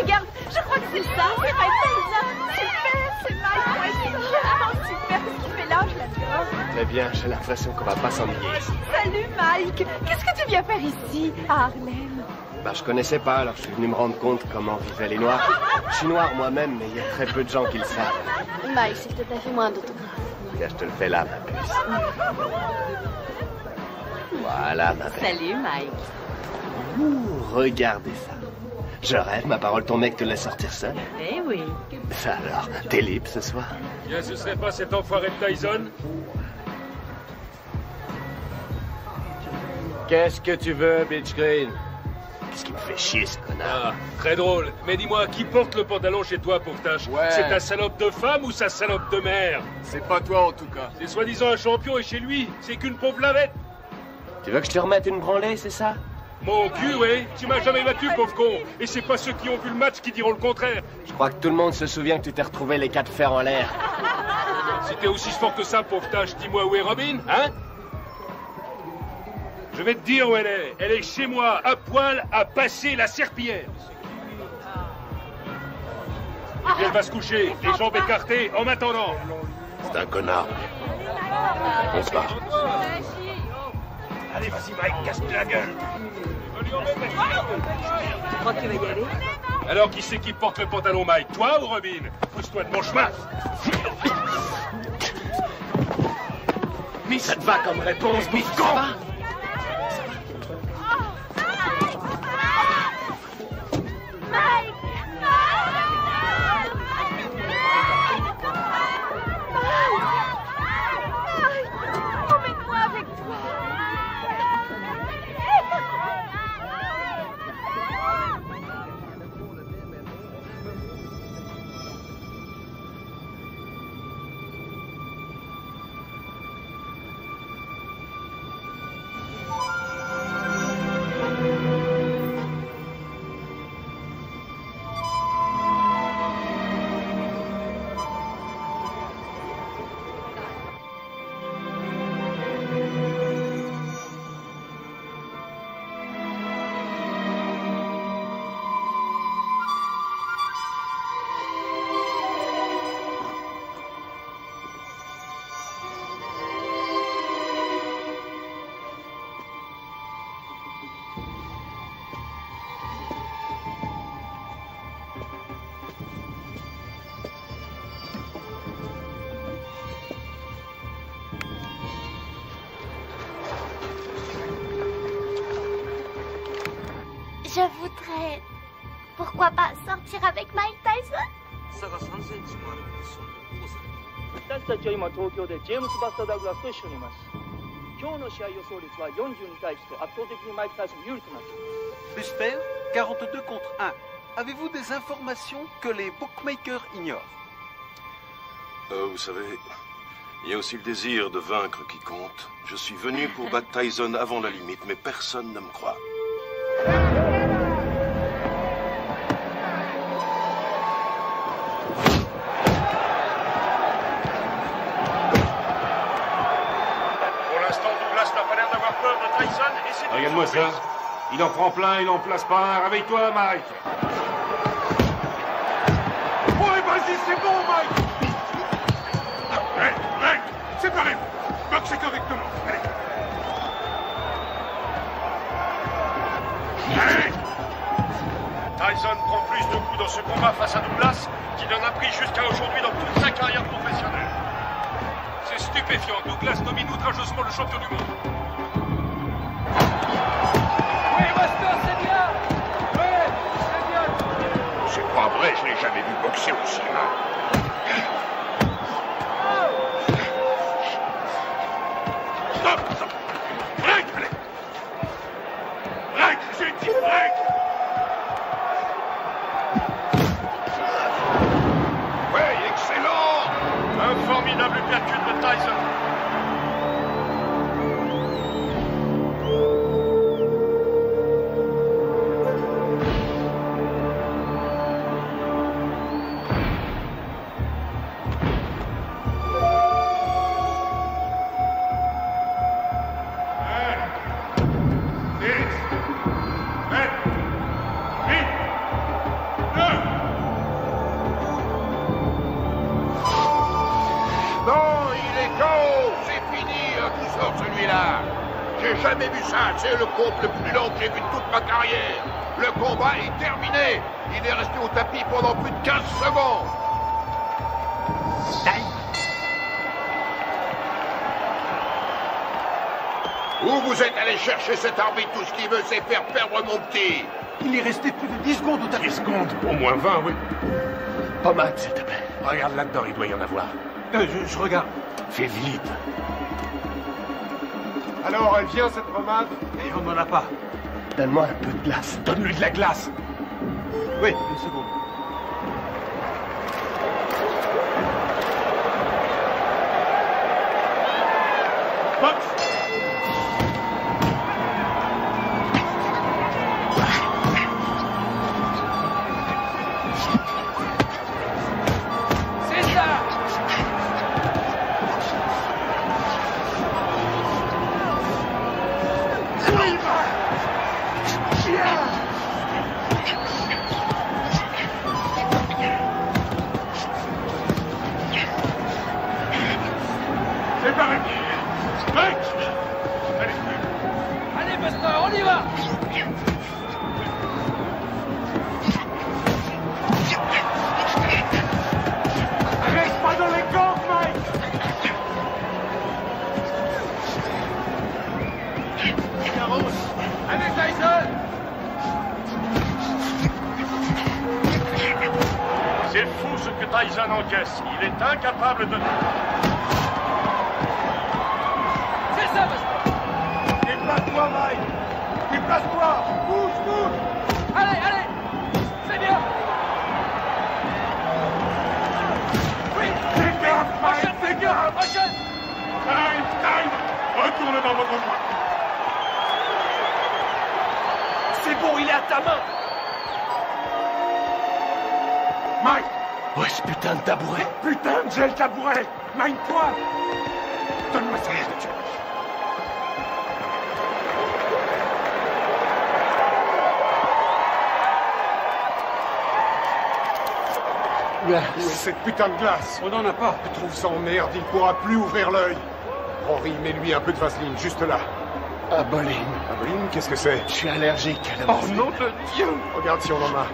regarde, je crois que c'est ça. C'est Mike Tyson. Super, c'est Mike Tyson. Ah, super, qu'est-ce qu'il fait là? Je l'adore. Très bien, j'ai l'impression qu'on va pas s'ennuyer ici. Salut, Mike. Qu'est-ce que tu viens faire ici, à Harlem? Bah, je connaissais pas, alors je suis venu me rendre compte comment vivaient les Noirs. Je suis noir moi-même, mais il y a très peu de gens qui le savent. Mike, s'il te plaît, fais-moi un autographe. Tiens, je te le fais là, ma puce. Voilà, ma belle. Salut, Mike. Ouh, regardez ça. Je rêve, ma parole, ton mec te laisse sortir seul. Eh oui. Ça alors, t'es libre ce soir? Bien, ce serait pas cet enfoiré de Tyson? Qu'est-ce que tu veux, Bitch Green? Qu'est-ce qui me fait chier, ce connard? Ah, très drôle. Mais dis-moi, qui porte le pantalon chez toi, pauvre tâche? Ouais. C'est ta salope de femme ou sa salope de mère? C'est pas toi, en tout cas. C'est soi-disant un champion et chez lui, c'est qu'une pauvre lavette. Tu veux que je te remette une branlée, c'est ça? Mon cul, oui. Tu m'as jamais battu, pauvre con. Et c'est pas ceux qui ont vu le match qui diront le contraire. Je crois que tout le monde se souvient que tu t'es retrouvé les 4 fers en l'air. Si t'es aussi fort que ça, pauvre tâche, dis-moi où est Robin, hein? Je vais te dire où elle est. Elle est chez moi, à poil, à passer la serpillière. Et puis elle va se coucher, les jambes écartées, en m'attendant. C'est un connard. On se barre. Allez, vas-y, Mike, casse-lui la gueule. Tu crois que tu vas y aller? Alors, qui c'est qui porte le pantalon, Mike? Toi ou Robin? Pousse-toi de mon chemin. Mais ça te va comme réponse, bifton? Emmène-moi avec toi. Je voudrais... Pourquoi pas sortir avec Mike Tyson? 差が3センチもあるんですよ。私たちは今東京でジェームス・バスター・ダグラスと一緒にいます。今日の試合予想率は40に対して圧倒的にマイク・タイソン有利となっています。 Buster, 42 contre 1. Avez-vous des informations que les bookmakers ignorent? Vous savez, il y a aussi le désir de vaincre qui compte. Je suis venu pour battre Tyson avant la limite, mais personne ne me croit. Pour l'instant, Douglas n'a pas l'air d'avoir peur de Tyson et c'est... Regarde-moi ça. Il en prend plein, il en place pas un. Réveille-toi, Mike. Ouais, vas-y, c'est bon, Mike. Hey, Mike, séparez-vous. Boxez correctement. Allez. Allez. Tyson prend plus de coups dans ce combat face à Douglas qu'il en a pris jusqu'à aujourd'hui dans toute sa carrière professionnelle. C'est stupéfiant. Douglas domine outrageusement le champion du monde. Oui, Buster, c'est bien. Oui, c'est bien. C'est pas vrai, je l'ai jamais vu boxer aussi mal. Stop, stop. Break, allez. Break, j'ai dit break. Oui, excellent. Un formidable uppercut de Tyson. J'ai jamais vu ça, c'est le compte le plus long que j'ai vu de toute ma carrière. Le combat est terminé. Il est resté au tapis pendant plus de 15 secondes. Où vous êtes allé chercher cet arbitre? Tout ce qu'il veut, c'est faire perdre mon petit. Il est resté plus de 10 secondes au tapis. 10 secondes? Au moins 20, oui. Pommade, s'il te plaît. Regarde là-dedans, il doit y en avoir. Je regarde. Fais vite. Alors, elle vient, cette pommade? Et on n'en a pas. Donne-moi un peu de glace. Donne-lui de la glace. Oui, une seconde. C'est fou ce que Tyson encaisse. Il est incapable de... C'est ça, Buster. Déplace-toi, Mike. Déplace-toi. Bouge, bouge. Allez, allez. C'est bien. Oui. Fais gaffe, Mike. Fais gaffe. Prochaine. Time. Retourne dans votre coin. C'est bon, il est à ta main. Mike. Ouais, ce putain de tabouret. Putain, j'ai le tabouret. Mine-toi. Donne-moi ça. Où est cette putain de glace? On n'en a pas. Je trouve ça en merde, il pourra plus ouvrir l'œil. Henri, mets-lui un peu de vaseline, juste là. Aboline. Aboline, qu'est-ce que c'est? Je suis allergique à la Oh nom de Dieu! Regarde si on en a.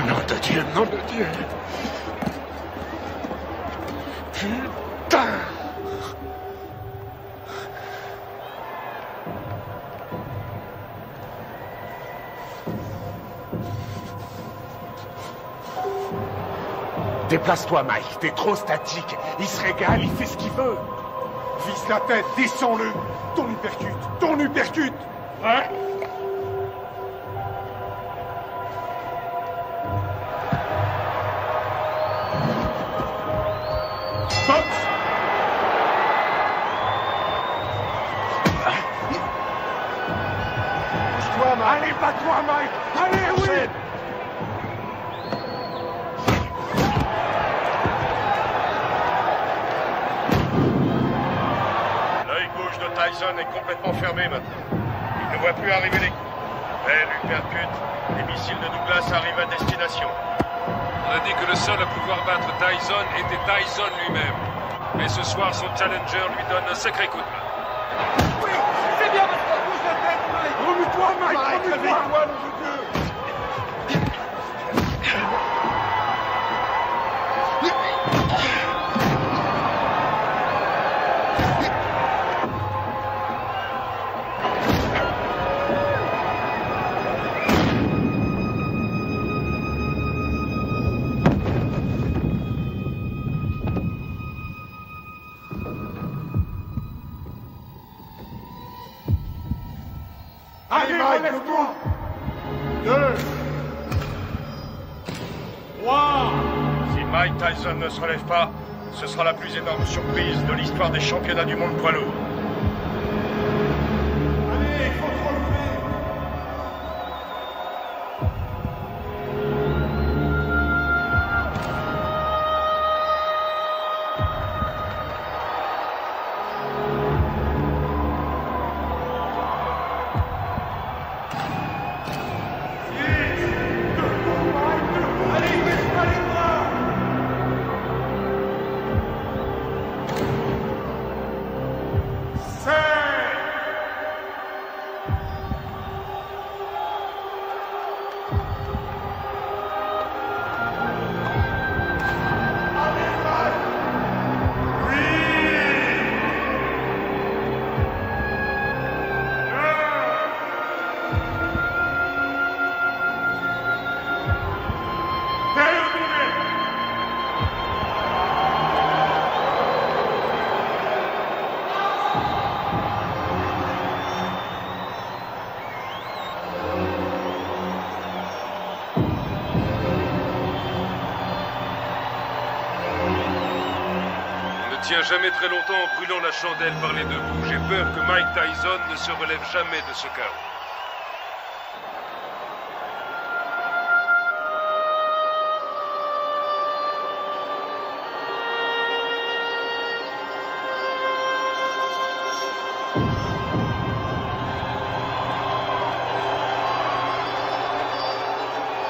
Nom de Dieu. Nom de Dieu! Putain! Déplace-toi, Mike. T'es trop statique. Il se régale, il fait ce qu'il veut. Vise la tête, descends-le. Ton uppercut, ton uppercut. Hein? Box. Bouge-toi, Mike. Allez, bats-toi, Mike. Allez, oui. Tyson est complètement fermé maintenant. Il ne voit plus arriver les coups. Elle lui percute. Les missiles de Douglas arrivent à destination. On a dit que le seul à pouvoir battre Tyson était Tyson lui-même. Mais ce soir, son challenger lui donne un sacré coup de main. Oui, c'est bien, maintenant. Bouge la tête, Mike. Remue-toi, Mike. Remue-toi, nom de Dieu. Allez, relève-toi! 2, 3. Si Mike Tyson ne se relève pas, ce sera la plus énorme surprise de l'histoire des championnats du monde poids lourd. Allez, il faut te relever! jamais très longtemps en brûlant la chandelle par les deux bouts. J'ai peur que Mike Tyson ne se relève jamais de ce chaos.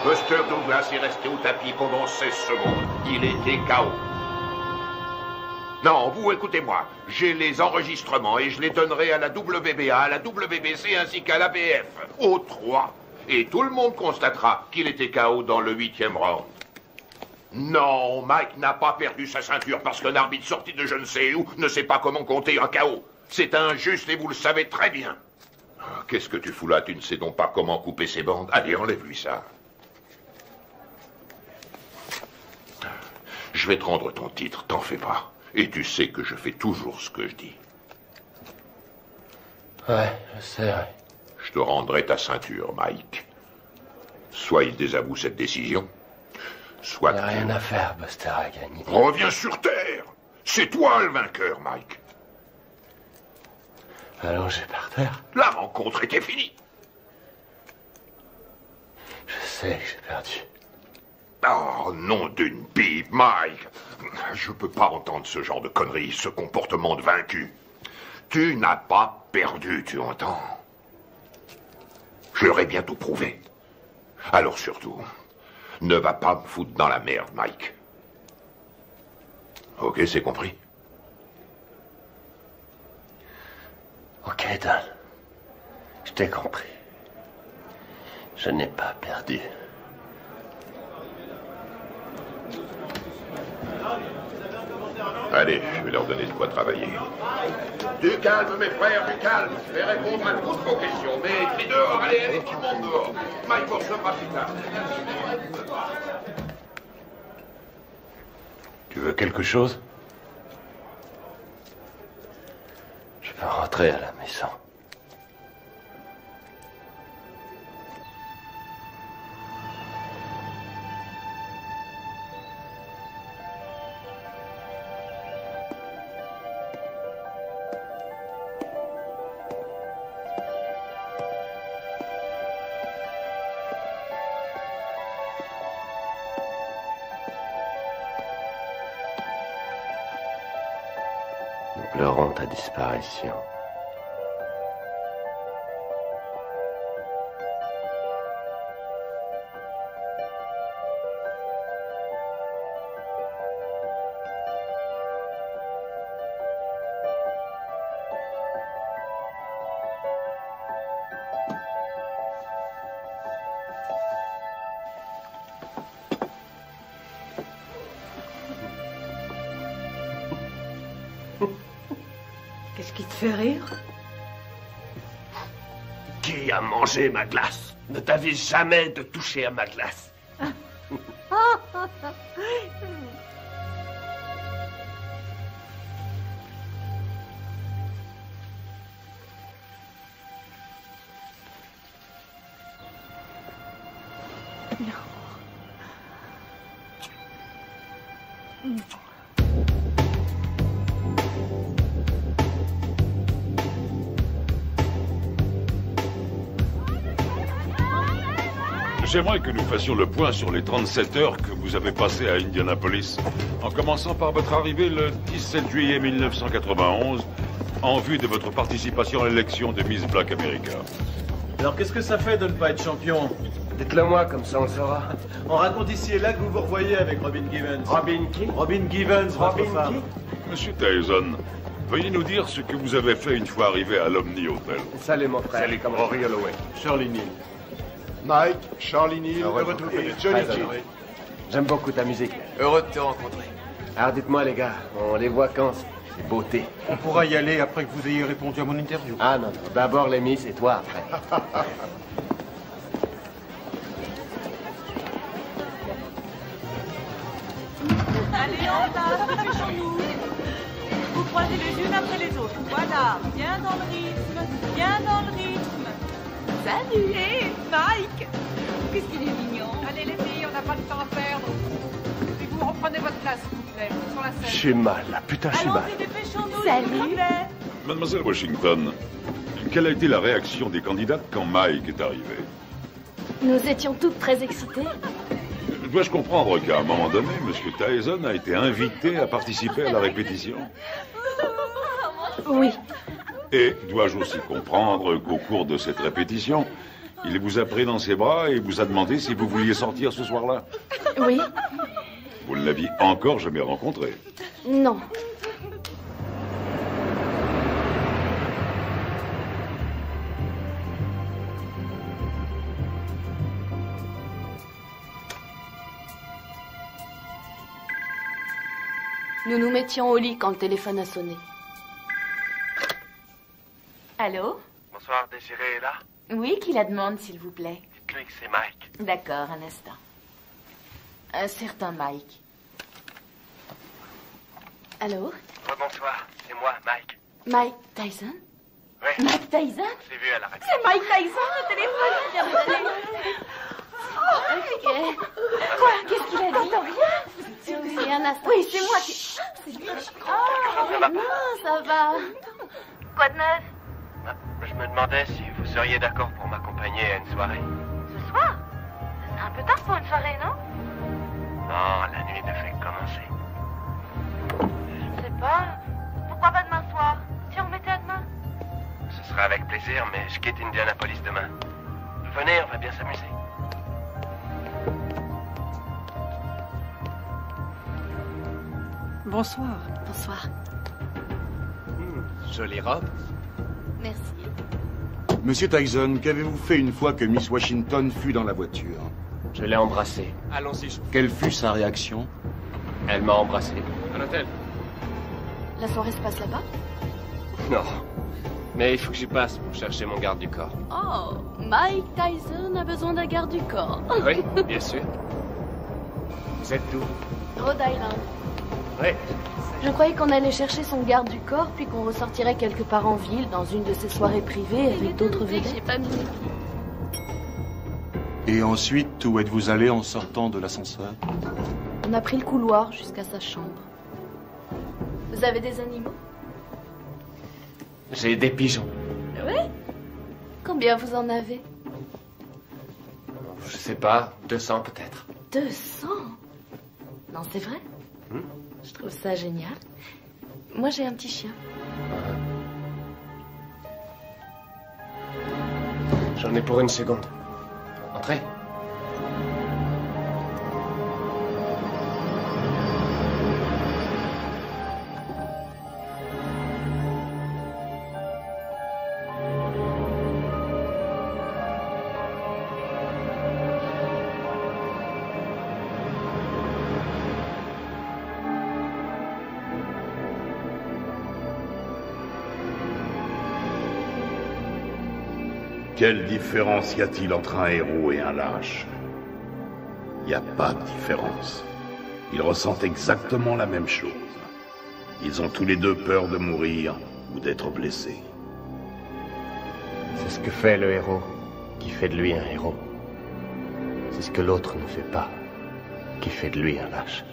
Buster Douglas est resté au tapis pendant 16 secondes. Il était KO. Non, vous écoutez-moi. J'ai les enregistrements et je les donnerai à la WBA, à la WBC ainsi qu'à l'ABF. Aux 3. Et tout le monde constatera qu'il était KO dans le 8e round. Non, Mike n'a pas perdu sa ceinture parce qu'un arbitre sorti de je ne sais où ne sait pas comment compter un KO. C'est injuste et vous le savez très bien. Qu'est-ce que tu fous là? Tu ne sais donc pas comment couper ses bandes? Allez, enlève-lui ça. Je vais te rendre ton titre, t'en fais pas. Et tu sais que je fais toujours ce que je dis. Ouais, je sais, ouais. Je te rendrai ta ceinture, Mike. Soit il désavoue cette décision, soit... Il n'y a rien à faire, Buster a gagné. Reviens sur Terre. C'est toi le vainqueur, Mike. Allongé par terre. La rencontre était finie. Je sais que j'ai perdu. Oh, nom d'une pipe, Mike. Je peux pas entendre ce genre de conneries, ce comportement de vaincu. Tu n'as pas perdu, tu entends? Je l'aurai bientôt prouvé. Alors surtout, ne va pas me foutre dans la merde, Mike. Ok, c'est compris? Ok, Don. Je t'ai compris. Je n'ai pas perdu. Allez, je vais leur donner de quoi travailler. Du calme, mes frères, du calme. Je vais répondre à toutes vos questions. Mais crie dehors, allez, tout le monde dehors. Mike recevra plus tard. Tu veux quelque chose? Je peux rentrer à la maison. Nous pleurons ta disparition. Qu'est-ce qui te fait rire? Qui a mangé ma glace? Ne t'avise jamais de toucher à ma glace. J'aimerais que nous fassions le point sur les 37 heures que vous avez passées à Indianapolis, en commençant par votre arrivée le 17 juillet 1991, en vue de votre participation à l'élection de Miss Black America. Alors qu'est-ce que ça fait de ne pas être champion? Dites-le moi, comme ça on le saura. On raconte ici et là que vous vous revoyez avec Robin Givens. Robin qui? Robin Givens, votre femme. Monsieur Tyson, veuillez nous dire ce que vous avez fait une fois arrivé à l'Omni Hotel. Salut mon frère. Salut, comment Rory Holloway. Charlie Neal. Mike, Charlie Neal, heureux de vous connaître. Johnny Kidd. J'aime beaucoup ta musique. Heureux de te rencontrer. Alors dites-moi les gars, on les voit quand ces beautés? On pourra y aller après que vous ayez répondu à mon interview. Ah non, non. D'abord les Miss et toi après. Allez, en place, dépêchons-nous. Vous croisez les unes après les autres. Voilà, bien dans le rythme, bien dans le rythme. Salut, hé, Mike. Qu'est-ce qu'il est mignon. Allez les filles, on n'a pas de temps à perdre. Et vous reprenez votre place. plaît. Sur la scène. J'ai mal, là. Putain, j'ai mal. Allons-y, dépêchons-nous, Salut. s'il vous plaît. Mademoiselle Washington, quelle a été la réaction des candidates quand Mike est arrivé? Nous étions toutes très excitées. Dois-je comprendre qu'à un moment donné, M. Tyson a été invité à participer à la répétition? Oui. Et dois-je aussi comprendre qu'au cours de cette répétition, il vous a pris dans ses bras et vous a demandé si vous vouliez sortir ce soir-là? Oui. Vous ne l'aviez encore jamais rencontré? Non. Nous nous mettions au lit quand le téléphone a sonné. Allô? Bonsoir, Désiré est là? Oui, qui la demande, s'il vous plaît? Dites-lui que c'est Mike. D'accord, un instant. Un certain Mike. Allô? Bonsoir, c'est moi, Mike. Mike Tyson? Oui. Mike Tyson? On s'est vu à la radio. C'est Mike Tyson, le téléphone! Ok. Quoi? Qu'est-ce qu'il a dit? J'entends rien. Oui, un instant. Oui, c'est moi qui... C'est lui. Oh, non, ça va. Quoi de neuf? Je me demandais si vous seriez d'accord pour m'accompagner à une soirée. Ce soir? C'est un peu tard pour une soirée, non? Non, la nuit ne fait que commencer. Je sais pas. Pourquoi pas demain soir? Si on remettait à demain? Ce sera avec plaisir, mais je quitte Indianapolis demain. Venez, on va bien s'amuser. Bonsoir. Bonsoir. Jolie robe. Merci. Monsieur Tyson, qu'avez-vous fait une fois que Miss Washington fut dans la voiture? Je l'ai embrassée. Allons-y. Quelle fut sa réaction? Elle m'a embrassé. À l'hôtel. La soirée se passe là-bas? Non. Mais il faut que j'y passe pour chercher mon garde du corps. Oh, Mike Tyson a besoin d'un garde du corps. Oui, bien sûr. Vous êtes d'où? Rhode Island. Oui. Je croyais qu'on allait chercher son garde du corps, puis qu'on ressortirait quelque part en ville, dans une de ces soirées privées, avec d'autres vedettes. J'ai pas mis les pieds. Et ensuite, où êtes-vous allé en sortant de l'ascenseur? On a pris le couloir jusqu'à sa chambre. Vous avez des animaux? J'ai des pigeons. Oui? Combien vous en avez? Je sais pas, 200 peut-être. 200? Non, c'est vrai? Je trouve ça génial. Moi, j'ai un petit chien. J'en ai pour une seconde. Entrez. Quelle différence y a-t-il entre un héros et un lâche? Il n'y a pas de différence. Ils ressentent exactement la même chose. Ils ont tous les deux peur de mourir ou d'être blessés. C'est ce que fait le héros qui fait de lui un héros. C'est ce que l'autre ne fait pas qui fait de lui un lâche.